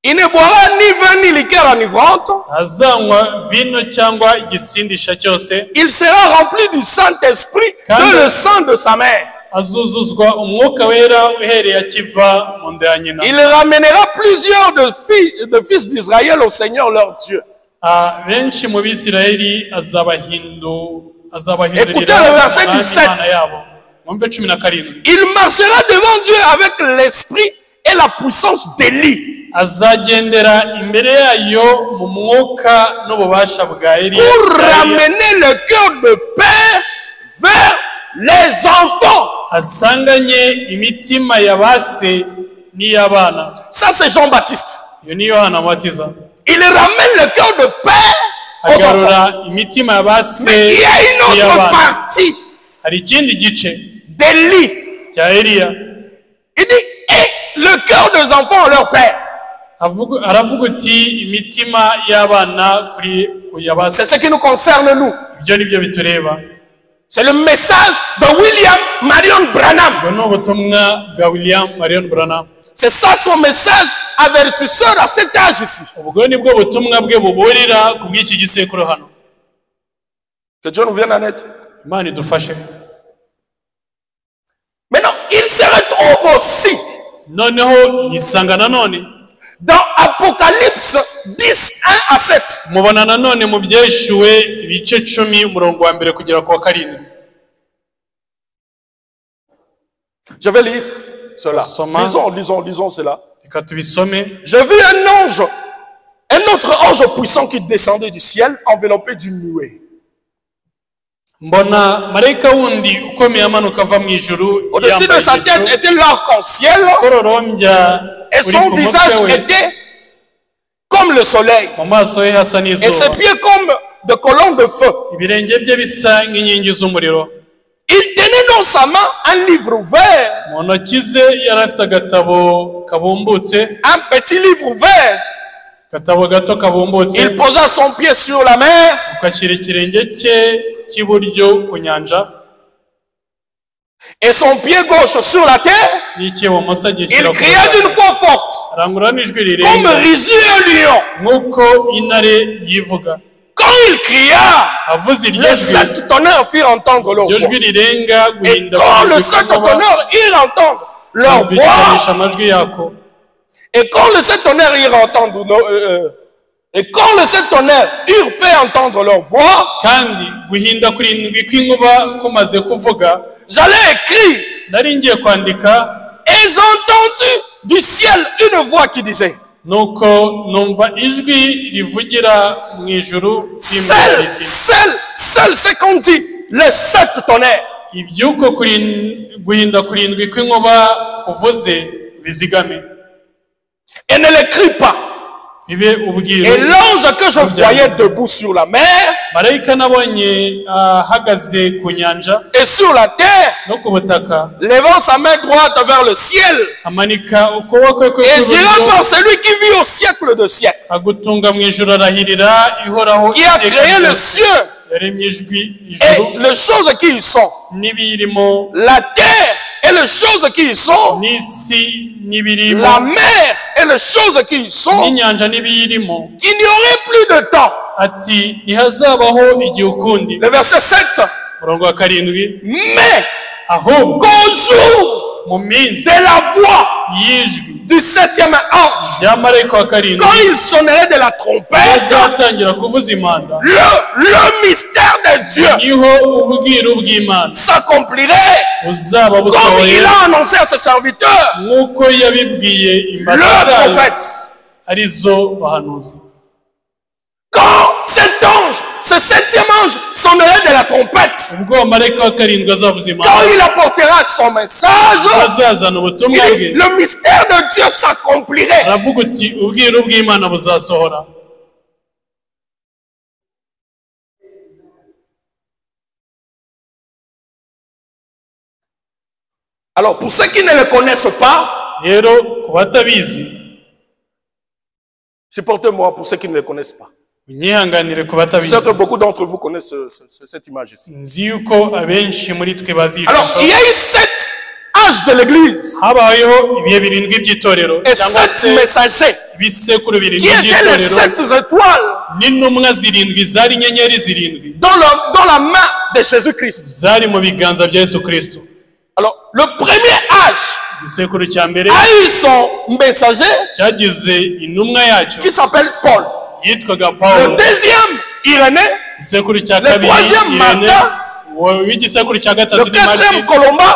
Il ne boira ni vin ni liqueur enivrante. azanywa vino cyangwa igisindisha cyose. Il sera rempli du Saint-Esprit de le sang de sa mère. azuzuzwa umwuka wera uhereye akiva mu nda ya nyina. Il ramènera plusieurs de fils d'Israël au Seigneur leur Dieu. benshi mu Bisirayeli azabahindurira Écoutez le verset 17. Imana yabo. Mwumve 17. Il marchera devant Dieu avec l'esprit et la puissance d'Élie. azagendera imbere yayo mu mwuka n'ububasha bwa Eliya, Pour ramener le cœur de père vers les enfants. asanganye imitima ya base n'iy'abana. Ça c'est Jean-Baptiste. Iyo ni Yohana Mubatiza. Il ramène le cœur de père aux enfants. agarura imitima ya base Mais il y a une autre n'iy'abana. partie Hari ikindi gice d'Élie. cya Eliya. Il dit, et le cœur des enfants à leur père. aravuga uti imitima y'abana ku ya base. C'est ce qui nous concerne nous. Ibyo ni byo bitureba. C'est le message de William Marion Branham. Ubwo ni ubutumwa bwa William Marion Branham. C'est ça son message avertisseur à cet âge ici. Ubwo ni bwo butumwa bwe buburira ku bw'iki gisekuru hano. Que Dieu nous vienne en aide. Imana idufashe. Maintenant, il se retrouve aussi Noneho yisanga nanone dans Apocalypse 10, 1 à 7. mubona nanone mu byeshuwe ibice 10 umurongo wa mbere kugera ku wa 7. Je vais lire cela. Soma. Lisons cela. Reka tubisome. J'ai vu un autre ange puissant qui descendait du ciel, enveloppé d'une nuée. Mbona marayika wundi ukomeye amanuka ava mu ijuru, Au-dessus de sa tête était l'arc-en-ciel kororombya et son visage était comme le soleil mu maso he hasa et ses n'izuba, pieds comme de colonnes de feu. ibirenge bye bisa nk'inkingi z'umuriro. Il tenait dans sa main un livre ouvert, Mu ntoki ze yari afite agatabo kabumbutse, un petit livre ouvert. agatabo gato kabumbutse. Il posa son pied sur la mer Ugashyira ikirenge cye cy'iburyo ku nyanja et son pied gauche sur la terre. n'icy'ibumoso Il agishyira ku cria butaka. d'une voix forte, Arangurura n'ijwi comme rirenga rugit un lion. nk'uko intare yivuga. Quand il cria, Avuze iryo les jwi, 7 tonnerres firent entendre leur iryo voix. jwi rirenga Et guhinda quand kurindwi les 7 kw'inkuba, tonnerres irent entendre leur voix, kumvikanisha amajwi yako. et quand les 7 tonnerres irent entendre et quand les 7 tonnerres eurent fait entendre leur voix, Kandi guhinda kurindwi kw'inkuba kumaze kuvuga, j'allais écrire, nari ngiye kwandika, et j'ai entendu du ciel une voix qui disait, nuko numva ijwi rivugira mu ijuru rimbwira riti, seul ce qu'on dit, les 7 tonnerres. iby'uko guhinda kurindwi kw'inkuba kuvuze bizigame, Et ne l'écris pas. bibe ubwiru. Et l'ange que je voyais debout sur la mer Marayika nabonye ahagaze ku nyanja et sur la terre, no ku butaka, levant sa main droite vers le ciel, amanika ukuboko kwe et jura kw'iburyo, par celui qui vit au siècle de siècle, agutunga mu ijuru arahirira ihoraho qui a iteka créé le ryose. ciel Yaremye ijwi et ijuru les choses qui y sont, n'ibiyirimo, la terre et les choses qui y sont, n'isi n'ibirimo, la mer et les choses qui y sont, n'inyanja n'ibiyirimo. qu'il n'y aurait plus de temps. Ati ntihazabaho igihe ukundi. Le verset 7. Umurongo wa 7. Mais Ahubwo qu'au jour mu minsi de la voix y'ijwi du 7e ange, rya marayika wa 7, quand il sonnerait de la trompette, bazatangira kuvuza impanda, le mystère de Dieu niho ubwiru bw'Imana s'accomplirait buzaba comme busohoye, il a annoncé à ses serviteurs, nk'uko yabibwiye imbata le zayo prophète. arizo bahanuzi. Quand cet ange, ce 7e ange sonnerait de la trompette, Ubwo marayika wa 7 azavuza impanda, quand il apportera son message, bazazana ubutumwa bwe, le mystère de Dieu s'accomplirait. aravuga uti ubwiru bw'Imana buzasohora. Alors, pour ceux qui ne le connaissent pas, rero ku batabizi supportez-moi pour ceux qui ne le connaissent pas. unyihanganire ku Je batabizi sais que beaucoup d'entre vous connaissent cette image ici. nzi yuko abenshi muri twe bazi Alors, il y a eu 7 âges de l'église habayeho ibihe birindwi by'itorero et cyangwa 7 se messagers ibisekuru qui birindwi étaient les by'itorero 7 étoiles n'intumwa zirindwi zari inyenyeri zirindwi dans la main de Jésus-Christ. zari mu biganza bya Yesu Kristo. Alors, le premier âge igisekuru cya mbere a eu son messager cyagize intumwa yacyo qui s'appelle Paul. yitwaga Le Pawulo. deuxième, Irénée. igisekuru cya Le kabiri troisième, Irene, Martin. w'igisekuru cya Le gatatu ni quatrième, Martin, Colomba.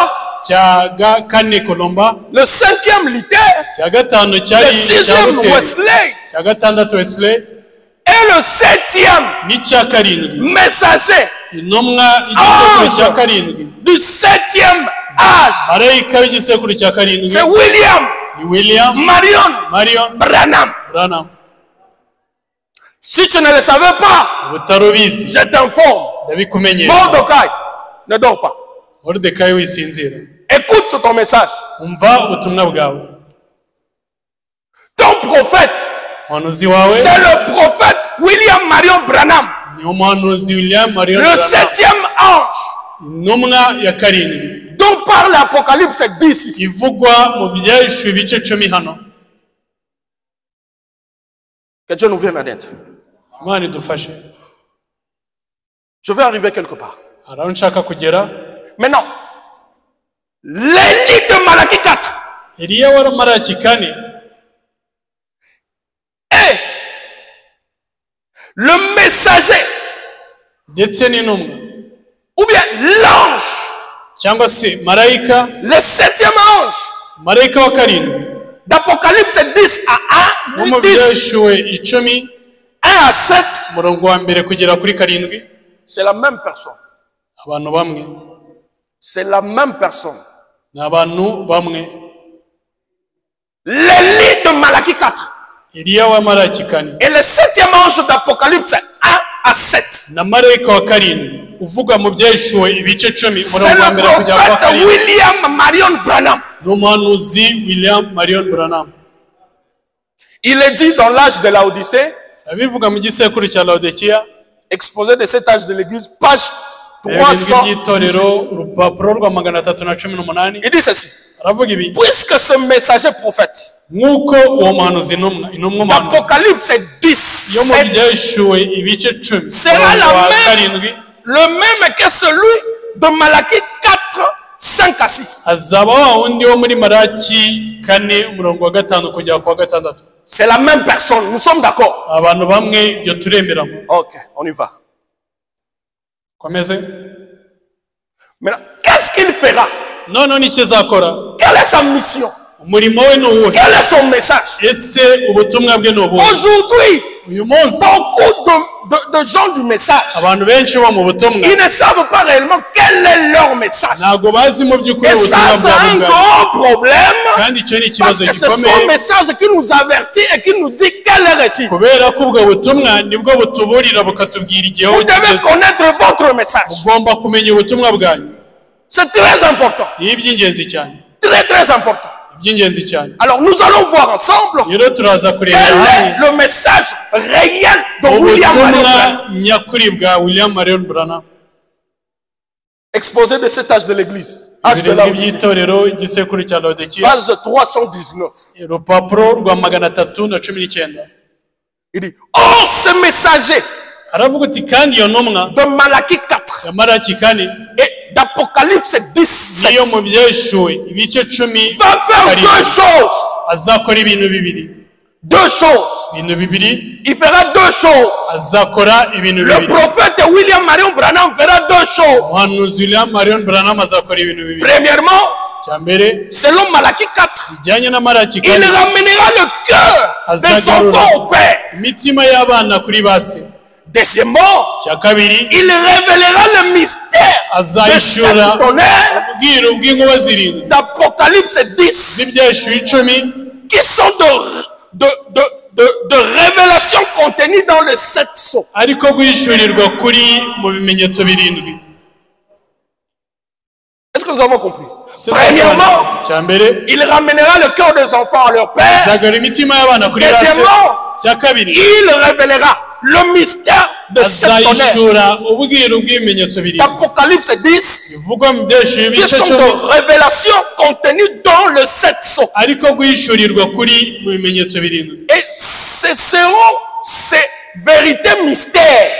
cya kane Kolomba, Le cinquième, Luther. cya gatanu Le cyari sixième, cya Wesley. cya gatandatu Wesley, Et le septième, n'icya karindwi messager intumwa y'igisekuru cya karindwi du septième âge, marayika w'igisekuru cya karindwi c'est William ni William Marion Branham. Branham. Si tu ne le savais pas, ubutarubizi je t'informe. ndabikumenyesha. Mordecai, ne dors pas. Moridekayi wisinzira, Écoute ton message. umva ubutumwa bwawe. Ton prophète, umuhanuzi wawe c'est le prophète William Marion Branham, ni umuhanuzi William Marion le Branham, septième ange intumwa ya karindwi dont parle l'Apocalypse 10 ici. ivugwa mu byahishuwe ibice 10 hano. Que Dieu nous vienne en aide. Imana idufashe. Je vais arriver quelque part. hari aho nshaka kugera. Maintenant, l'élite de Malachie 4 Eliya wari Maraki kane et le messager ndetse n'intumwa ou bien l'ange, cyangwa se marayika, le septième ange marayika wa karindwi d'Apocalypse 10 à wo mu 1, 10, byahishuwe 10 1 à 7, umurongo wa mbere kugera kuri karindwi, c'est la même personne. abantu bamwe C'est la même personne. ni abantu bamwe. L'élite de Malachie 4 Eliya wa Maraki kane et le septième ange d'Apocalypse 1 à 7. na marayika wa karindwi uvuga mu byahishuwe ibice 10 C'est umurongo wa le mbere kugera kwa prophète karindwi, William Marion Branham. ni umuhanuzi William Marion Branham. Il est dit dans l'âge de la Odyssée, abivuga mu gisekuru cya Laodikiya, exposé de cet âge de l'église, page ibirindwi by'itorero 318. urupapuro rwa 318, Il dit ceci. aravuga ibi: Puisque ce messager prophète nk'uko uwo muhanuzi intumwa umuhanuzi d'Apocalypse yo mu 17 byahishuwe ibice 10 sera umurongo wa la même, karindwi le même que celui de Malachie 4, 5 à 6. azaba wa wundi wo muri Maraki kane umurongo wa 5 kugera kwa 6. C'est la même personne, nous sommes d'accord. abantu bamwe ibyo turemeramo. Ok, on y va. komeze. Maintenant, qu'est-ce qu'il fera? none icyo azakora, Quelle est sa mission? umurimo we ni uwuhe, Quel est son message? ese ubutumwa bwe ni ubuhe? Aujourd'hui, uyu munsi beaucoup de gens du message, abantu benshi bo mu butumwa ils ne savent pas réellement quel est leur message. ntabwo bazi mu by'ukuri Et ubutumwa ça, c'est bwabo un bwari, grand problème. kandi icyo ni Parce ikibazo que c'est son gikomeye, message qui nous avertit et qui nous dit quelle heure est-il. kubera ko ubwo butumwa nibwo butuburira bukatubwira igihe aho Vous devez kigeze. connaître votre message. ugomba kumenya ubutumwa bwanyu, C'est très important. ni iby'ingenzi cyane, Très, très important. iby'ingenzi cyane. Alors, nous allons voir ensemble rero turaza quel kureba est hamwe le message réel de William Marion Branham. ubutumwa nyakuri bwa William Marion Branham. Exposé de cet âge de l'église. Âge de la ibirindwi by'itorero igisekuru cya Laodikiya, Page 319. urupapuro rwa 319. Il dit, or ce messager aravuga uti kandi iyo ntumwa de Malachie 4 ya Maraki kane et d'Apocalypse 17 niyo mu byahishuwe ibice 10 va faire deux choses. azakora ibintu bibiri. Deux choses. ibintu bibiri Il fera deux choses. azakora ibintu Le bibiri. prophète William Marion Branham fera deux choses. umuhanuzi William Marion Branham azakora ibintu bibiri. Premièrement, cya mbere selon Malachie 4, bijyanye na Maraki il kane, ramènera le cœur des enfants au Père. imitima y'abana kuri base. Deuxièmement, cya kabiri il révélera le mystère de azahishura cette tonnerre ubwiru bw'inkuba zirindwi d'Apocalypse 10 z'ibyashyuwe 10 qui sont de révélations contenues dans les 7 sceaux. ariko guhishurirwa kuri mu bimenyetso birindwi. Est-ce que nous avons compris? Premièrement, il ramènera le cœur des enfants à leur père. Deuxièmement, il révélera le mystère de cette tonnerre. D'Apocalypse 10, qui sont de révélations contenues dans le 7 sceaux. Et ce seront ces vérités mystères.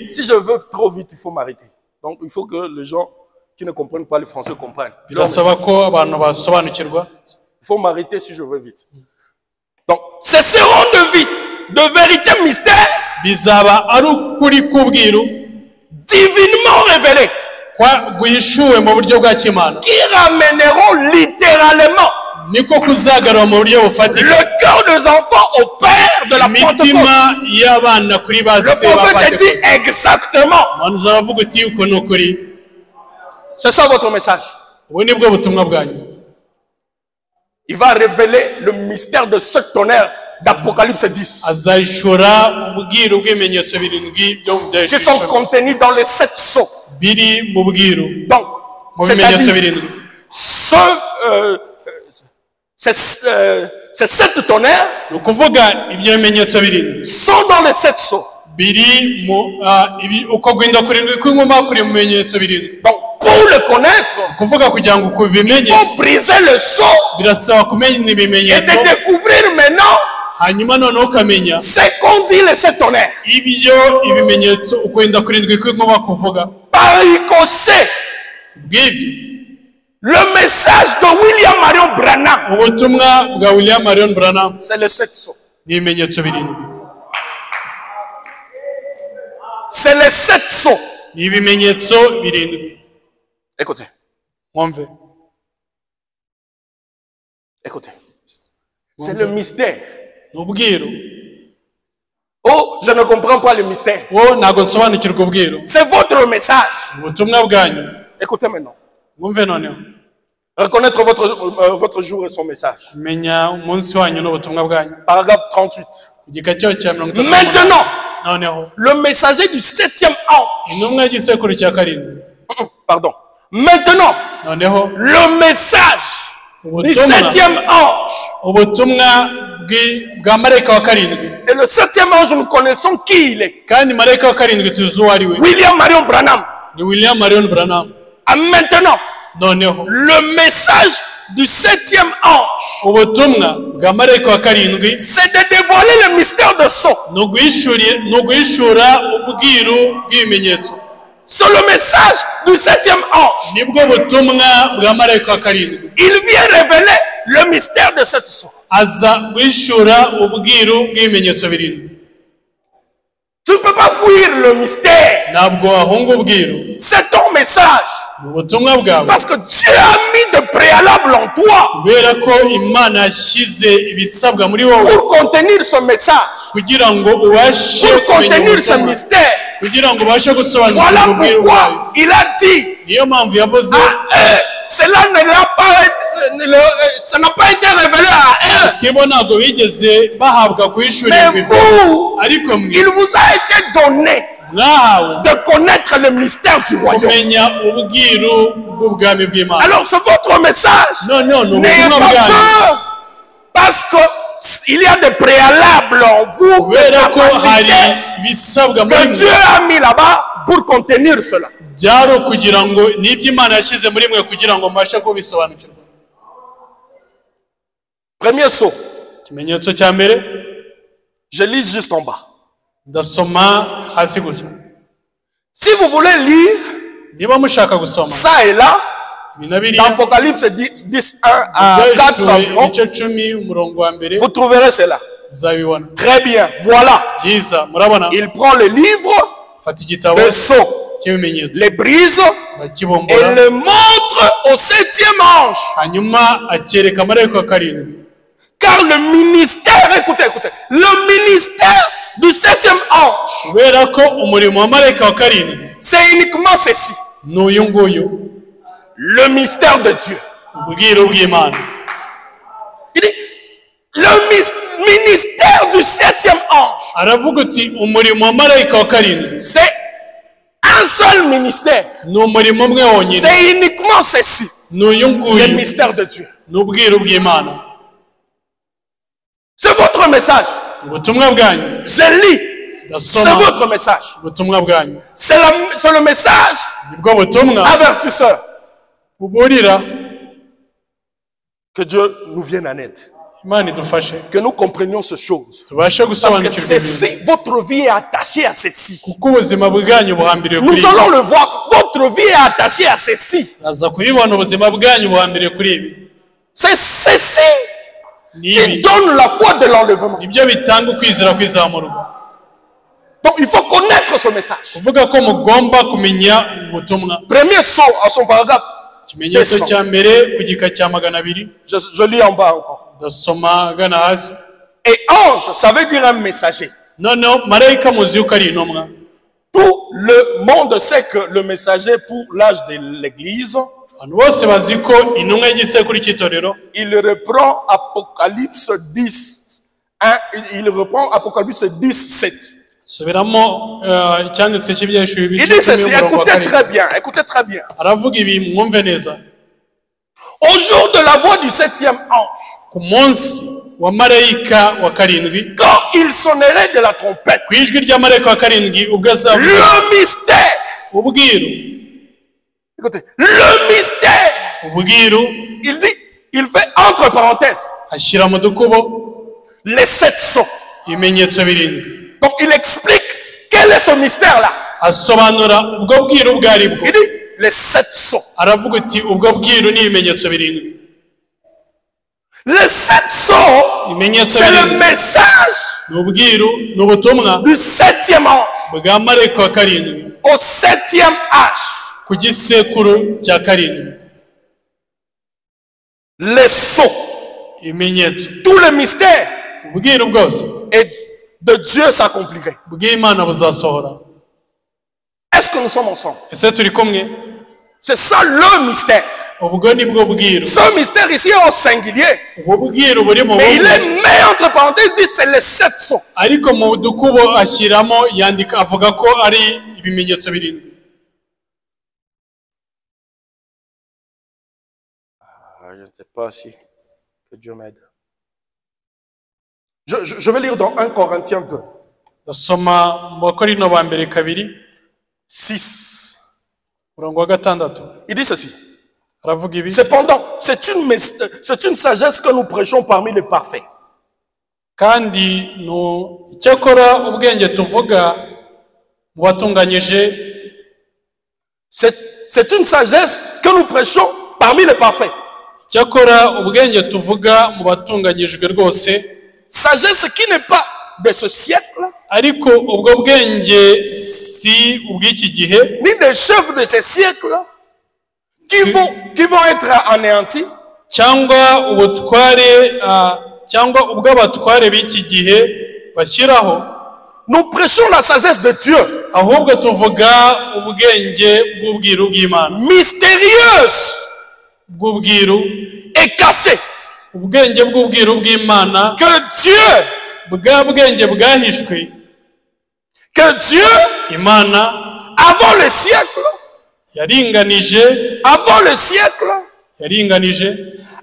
Si je veux trop vite, il faut m'arrêter. Donc il faut que les gens qui ne comprennent pas le français comprennent. Il faut m'arrêter si je veux vite. Donc, ce seront de vérités mystères divinement révélées qui ramèneront littéralement le cœur des enfants au Père de la Pentecôte. Le prophète dit exactement. C'est ça votre message. Il va révéler le mystère de ce tonnerre d'Apocalypse 10. Qui sont contenus dans les 7 sceaux. Donc, c'est-à-dire, ces 7 tonnerres sont dans les 7 sceaux. Donc, pour le connaître, il faut briser le sceau et de découvrir maintenant c'est qu'on dit les 7 tonnerres. Par ricochet, le message de William Marion Branham, c'est les 7 sceaux. C'est les 7 sceaux. Écoutez. Écoutez. C'est le mystère. Oh, je ne comprends pas le mystère. C'est votre message. Écoutez maintenant. Reconnaître votre jour et son message. Paragraphe 38. Maintenant, le messager du 7e ange. Pardon. Maintenant, le message du 7e ange. Et le 7e ange, nous connaissons qui il est. William Marion Branham. Et maintenant, le message du 7e ange, c'est de dévoiler le mystère de sceau. C'est le message du 7e ange. Il vient révéler le mystère de cette sceau. Tu ne peux pas fuir le mystère. C'est ton message. Parce que Dieu a mis de préalable en toi pour contenir ce message, pour contenir ce mystère. Voilà pourquoi il a dit cela ça n'a pas été révélé à eux. Mais vous, il vous a été donné de connaître le mystère du royaume. Alors c'est votre message. N'ayez pas peur, parce que il y a des préalables en vous, des capacités que Dieu a mis là-bas pour contenir cela. Premier saut. Je lis juste en bas. Si vous voulez lire ça et là, dans Apocalypse 10, 1 à 4 environ, vous trouverez cela. Très bien, voilà. Il prend le livre, le sceau, les brise et le montre au 7e ange. Car le ministère, écoutez, le ministère du 7e ange, c'est uniquement ceci. Le mystère de Dieu. Il dit, le ministère du 7e ange, c'est un seul ministère. C'est uniquement ceci. Le mystère de Dieu. C'est votre message. Je lis. C'est votre message. C'est le message avertisseur. Que Dieu nous vienne en aide. Que nous comprenions ces choses. Parce que ceci, votre vie est attachée à ceci. Nous allons le voir. Votre vie est attachée à ceci. C'est ceci qui donne la foi de l'enlèvement. Donc il faut connaître ce message. Premier saut à son paragraphe. Je lis en bas encore. Et ange, ça veut dire un messager. Tout le monde sait que le messager pour l'âge de l'église, il reprend Apocalypse 10, il reprend Apocalypse 10, 7. Il dit ceci, écoutez très bien, écoutez très bien. Au jour de la voix du 7e ange, quand il sonnerait de la trompette, le mystère, écoutez, le mystère, il dit, il fait entre parenthèses, les 7 sons. Donc il explique quel est ce mystère-là. Il dit les 7 sons. Les 7 sons, c'est le message du 7e ange au 7e âge. Les sons, tout le mystère et de Dieu s'accomplirait. Est-ce que nous sommes ensemble? C'est ça le mystère. Ce mystère ici est au singulier. Mais il est mis entre parenthèses, dit c'est les 7 sons. Je ne sais pas si que Dieu m'aide. Je vais lire dans 1 Corinthiens 2. 6. Il dit ceci. Cependant, c'est une sagesse que nous prêchons parmi les parfaits. C'est une sagesse que nous prêchons parmi les parfaits. Sagesse qui n'est pas de ce siècle, ni des chefs de ce siècle qui vont être anéantis, nous prêchons la sagesse de Dieu, mystérieuse et cachée, que Dieu, avant le siècle,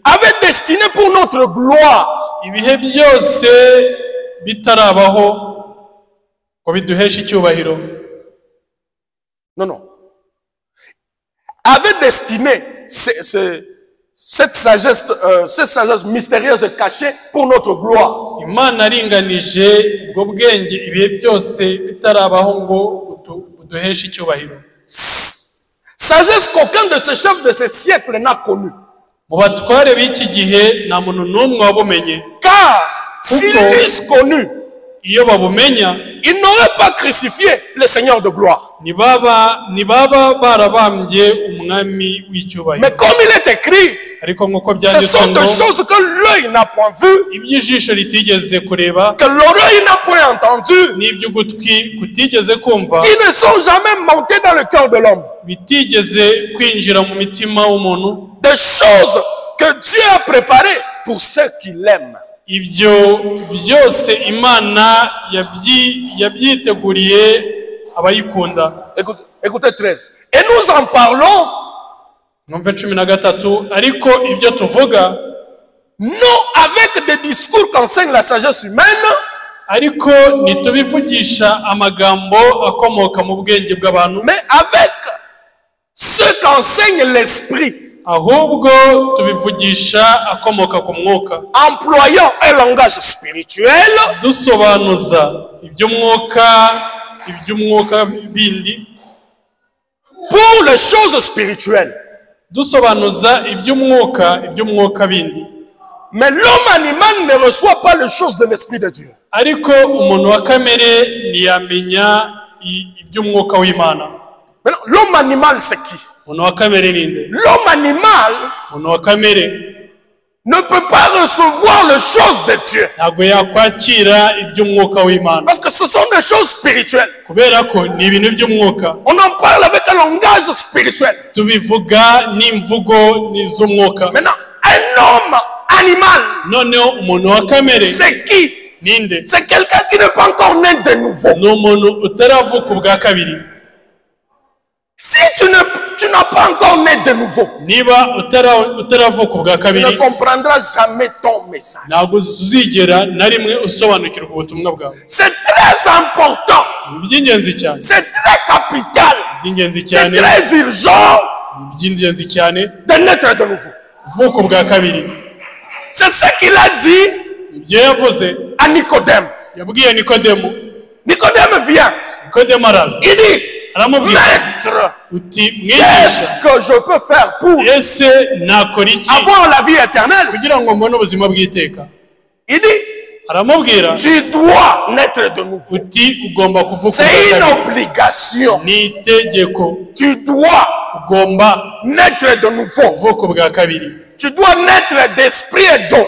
avait destiné pour notre gloire. Non. Avait destiné cette sagesse mystérieuse et cachée pour notre gloire. Sagesse qu'aucun de ces chefs de ce siècle n'a connue. Car s'ils l'eussent connu, ils n'auraient pas crucifié le Seigneur de gloire. Mais comme il est écrit, ce sont des choses que l'œil n'a point vues, que l'oreille n'a point entendues, qui ne sont jamais montées dans le cœur de l'homme. Des choses que Dieu a préparées pour ceux qui l'aiment. Écoutez 13. Et nous en parlons. Non avec des discours qu'enseigne la sagesse humaine. Ariko ntitubivugisha amagambo akomoka mu bwenge bw'abantu. Mais avec ce qu'enseigne l'esprit. Ahubwo tubivugisha akomoka ku mwuka. Employant un langage spirituel. Dusobanuza iby'umwuka bindi. Pour les choses spirituelles. Dusobanuza iby'umwuka bindi. Mais l'homme animal ne reçoit pas les choses de l'esprit de Dieu. Ariko umuntu wa kamere ntiyamenya iby'umwuka w'Imana. L'homme animal c'est qui? L'homme animal ne peut pas recevoir les choses de Dieu. Parce que ce sont des choses spirituelles. On en parle avec un langage spirituel. Maintenant, un homme animal, c'est qui? C'est quelqu'un qui n'est pas encore né de nouveau. Si tu n'as pas encore né de nouveau, tu ne comprendras jamais ton message. C'est très important. C'est très capital. C'est très urgent de naître de nouveau. C'est ce qu'il a dit à Nicodème. Nicodème vient. Il dit, Maître, qu'est-ce que je peux faire pour avoir la vie éternelle? Il dit, tu dois naître de nouveau. C'est une obligation. Tu dois naître de nouveau. Tu dois naître d'esprit et d'eau.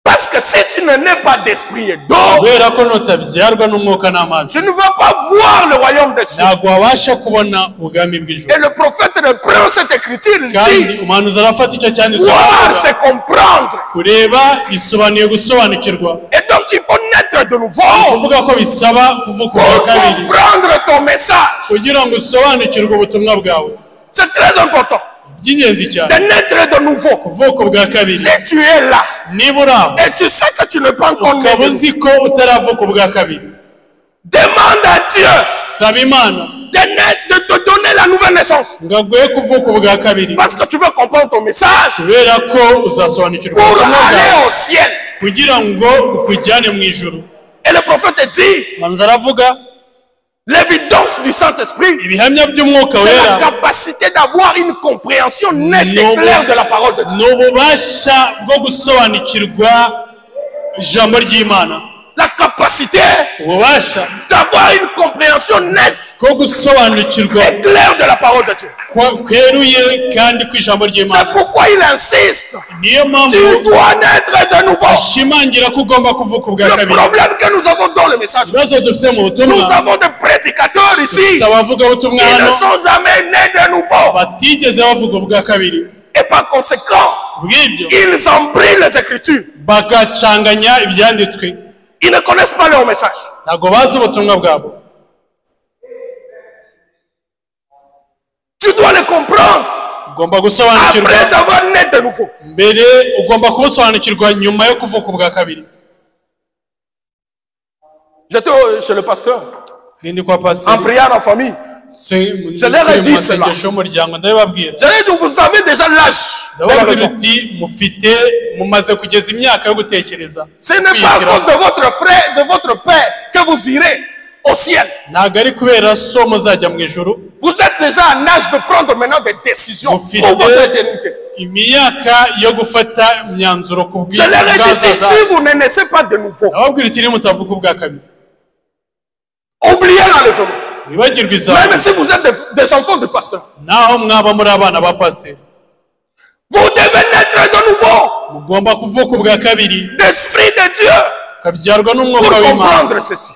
Parce que si tu ne nais pas d'esprit et d'eau, tu ne vas pas voir le royaume des cieux. Et le prophète reprend cette écriture, il dit, voir c'est comprendre. Et donc il faut naître de nouveau pour comprendre ton message. C'est très important de naître de nouveau. Si tu es là et tu sais que tu n'es pas encore né, demande à Dieu de te donner la nouvelle naissance. Parce que tu veux comprendre ton message pour aller au ciel. Et le prophète dit, l'évidence du Saint-Esprit, c'est la capacité d'avoir une compréhension nette et claire de la parole de Dieu. La capacité d'avoir une compréhension nette et claire de la parole de Dieu. C'est pourquoi il insiste. Tu dois naître de nouveau. Le problème que nous avons dans le message, nous avons des prédicateurs ici qui ne sont jamais nés de nouveau. Et par conséquent, ils embrouillent les Écritures. Ils ne connaissent pas leur message. Tu dois le comprendre après avoir né de nouveau. J'étais chez le pasteur en priant en famille. Je leur ai dit cela. Je leur ai dit, vous avez déjà l'âge de la raison. Ce n'est pas à cause de votre frère, de votre père que vous irez au ciel. Vous êtes déjà en âge de prendre maintenant des décisions pour votre éternité. Je leur ai dit, si vous ne naissez pas de nouveau, oubliez l'enlèvement. Même si vous êtes des enfants de pasteur, vous devez naître de nouveau d'esprit de Dieu pour comprendre ceci.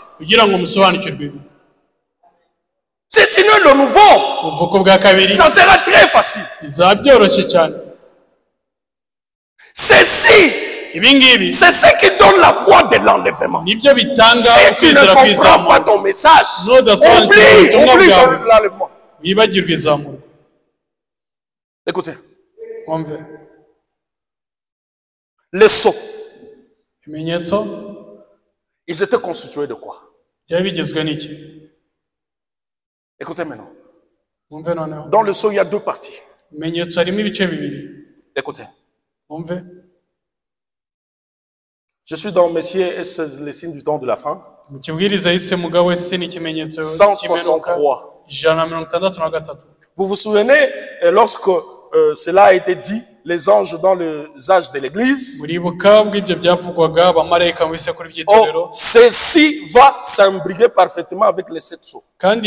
Si tu nais de nouveau, ça sera très facile. Ceci C'est ce qui donne la foi de l'enlèvement. Si tu ne comprends pas ton message, oublie l'enlèvement. Écoutez. Les sceaux, ils étaient constitués de quoi? Écoutez maintenant. Dans le sceau, il y a deux parties. Écoutez. Je suis dans Messier et c'est les signes du temps de la fin. 163. Vous vous souvenez, lorsque cela a été dit, les anges dans les âges de l'Église, ceci va s'imbriquer parfaitement avec les 7 sceaux dont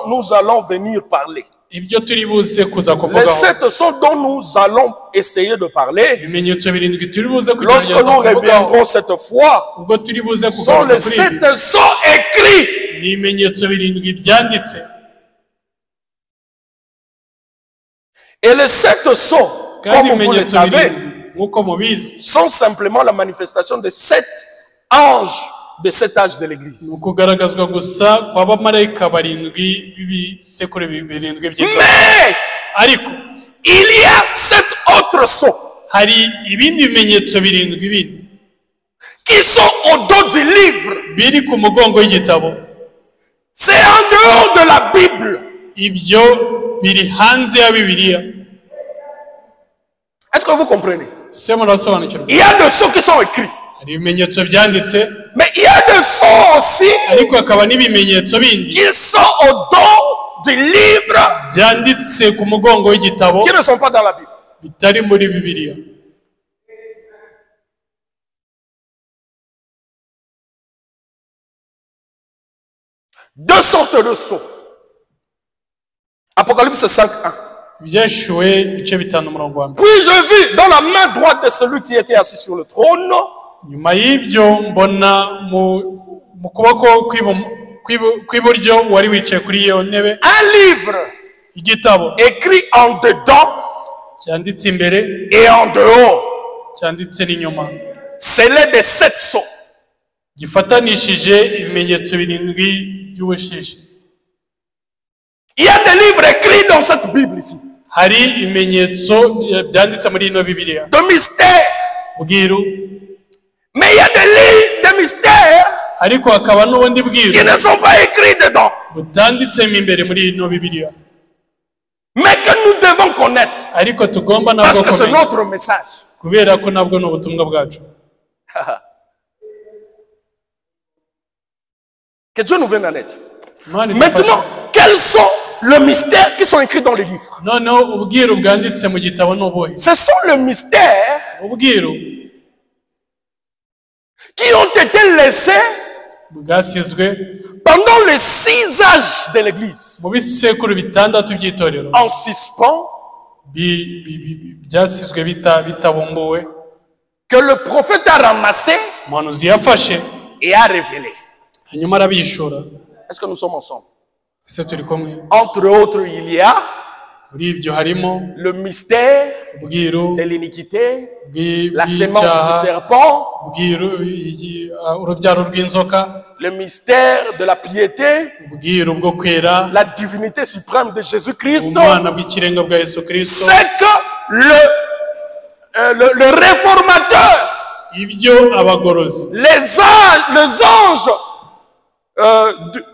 nous allons venir parler. Les 7 sceaux dont nous allons essayer de parler, lorsque nous reviendrons cette fois, sont les 7 sceaux écrits. Et les 7 sceaux, comme vous le savez, sont simplement la manifestation de 7 anges de cet âge de l'Église. Mais il y a 7 autres sceaux qui sont au dos du livre. C'est en dehors de la Bible. Est-ce que vous comprenez? Il y a des sceaux qui sont écrits. Mais il y a des sceaux aussi qui sont au dos du livre qui ne sont pas dans la Bible. 2 sortes de sceaux. Apocalypse 5:1. Puis je vis dans la main droite de celui qui était assis sur le trône un livre écrit en dedans et en dehors, scellé de 7 sceaux. Il y a des livres écrits dans cette Bible ici. De mystères. Mais il y a des livres de mystères qui ne sont pas écrits dedans. Mais que nous devons connaître. Parce que c'est notre message. Que Dieu nous vienne en aide. Maintenant, quels sont les mystères qui sont écrits dans les livres? Ce sont les mystères qui ont été laissés pendant les 6 âges de l'Église, en suspens, que le prophète a ramassé et a révélé. Est-ce que nous sommes ensemble? Entre autres, il y a le mystère de l'iniquité, la sémence du serpent, le mystère de la piété, la divinité suprême de Jésus-Christ. C'est que le réformateur, les anges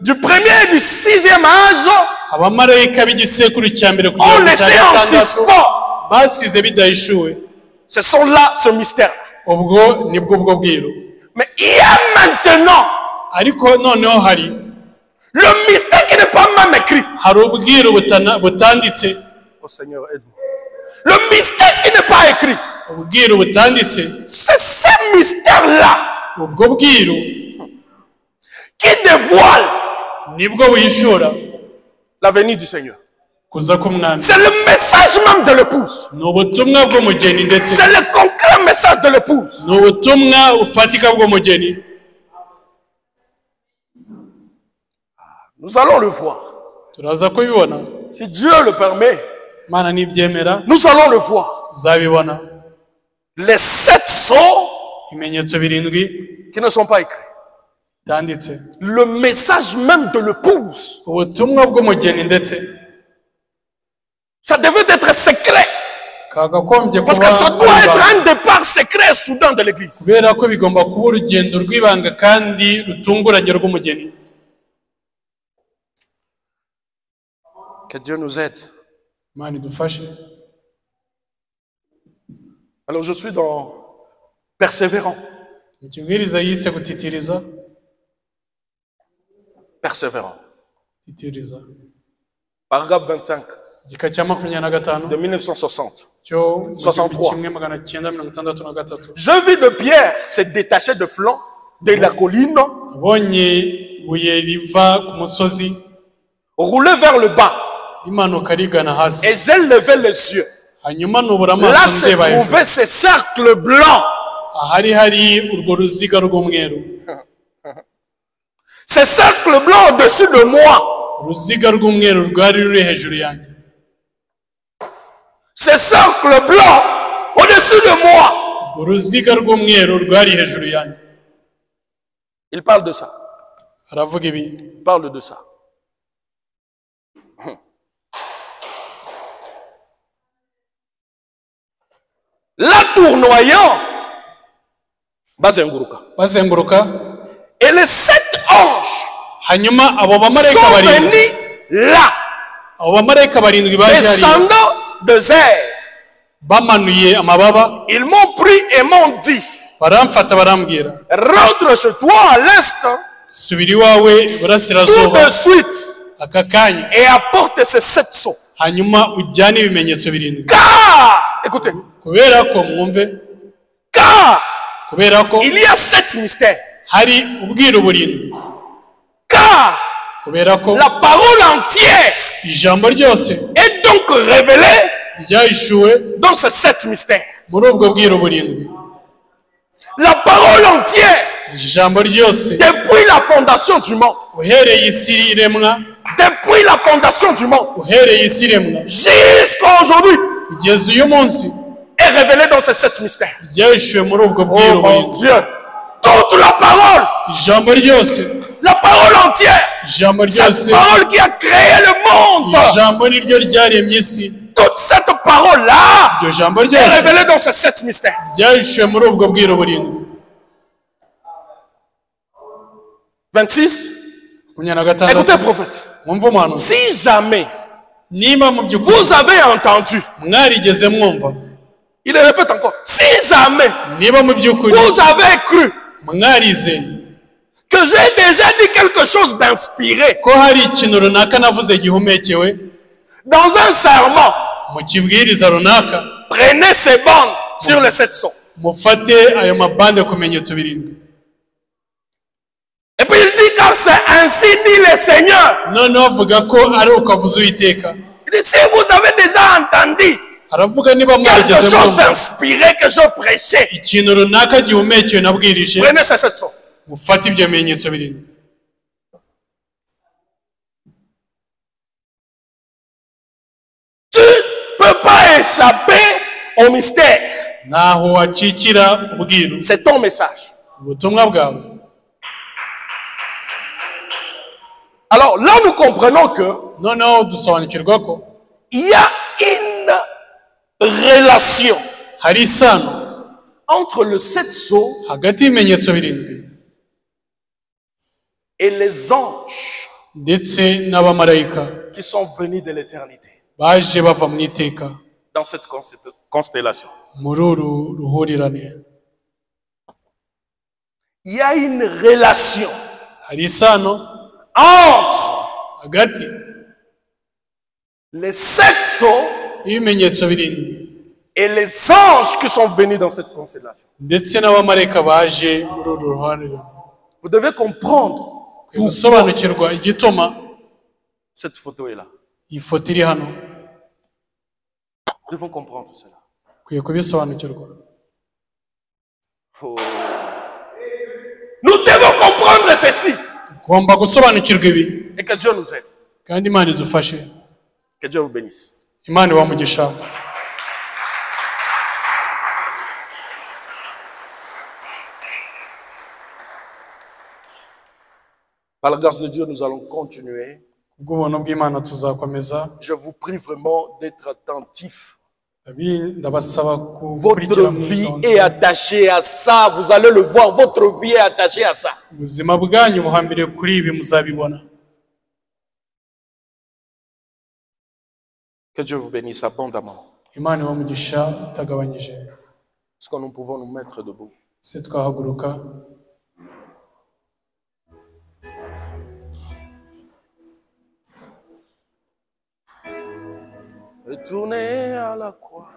du premier et du 6e âge ont laissé en suspens. Ce sont là ce mystère. Mais il y a maintenant le mystère qui n'est pas même écrit. Oh Seigneur, aide-moi. Le mystère qui n'est pas écrit. C'est ce mystère-là qui dévoile la venue du Seigneur. C'est le message même de l'épouse. C'est le concret message de l'épouse. Nous allons le voir. Si Dieu le permet, nous allons le voir. les 7 sceaux qui ne sont pas écrits. Le message même de l'épouse. Ça devait être secret. Parce que ça doit être un départ secret soudain de l'église. Que Dieu nous aide. Alors je suis dans persévérant. Persévérant. Paragraphe 25 de 1960. 63. Je vis de Pierre se détacher de flanc de la colline, rouler vers le bas. Et j'ai levé les yeux. Là se trouvait ce cercle blanc. Ce cercle blanc au-dessus de moi. Ce cercle blanc au-dessus de moi. Il parle de ça. Il parle de ça. La tournoyant, et les 7 anges sont venus là, descendant de Zère. Ils m'ont pris et m'ont dit, rentre chez toi à l'est tout de suite et apporte ces 7 sceaux. Car, écoutez, car il y a 7 mystères. Car la parole entière est donc révélée dans ces 7 mystères. La parole entière, depuis la fondation du monde, depuis la fondation du monde, jusqu'à aujourd'hui, est révélée dans ces 7 mystères. Oh mon Dieu, toute la parole, la parole entière, cette parole qui a créé le monde, toute cette parole-là est révélée dans ces 7 mystères. « 26. Écoutez, prophète. Si jamais vous avez entendu, il répète encore, si jamais vous avez cru que j'ai déjà dit quelque chose d'inspiré dans un serment, prenez ces bandes sur les 7 sceaux. Et puis il dit, car c'est ainsi dit le Seigneur. Il dit, si vous avez déjà entendu quelque chose d'inspiré que je prêchais, prenez ces 7 sceaux. Tu ne peux pas échapper au mystère. C'est ton message. Alors là, nous comprenons que il y a une relation entre le 7 sceaux et les anges qui sont venus de l'éternité dans cette constellation. Il y a une relation entre les 7 sceaux et les anges qui sont venus dans cette constellation. Vous devez comprendre pourquoi cette photo est là. Nous devons comprendre cela. Oh. Nous devons comprendre ceci. Et que Dieu nous aide. Que Dieu vous bénisse. Par la grâce de Dieu, nous allons continuer. Je vous prie vraiment d'être attentifs. Votre vie est attachée à ça. Vous allez le voir. Votre vie est attachée à ça. Que Dieu vous bénisse abondamment. Est-ce que nous pouvons nous mettre debout? Retournez à la croix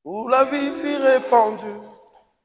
où la vie fut répandue.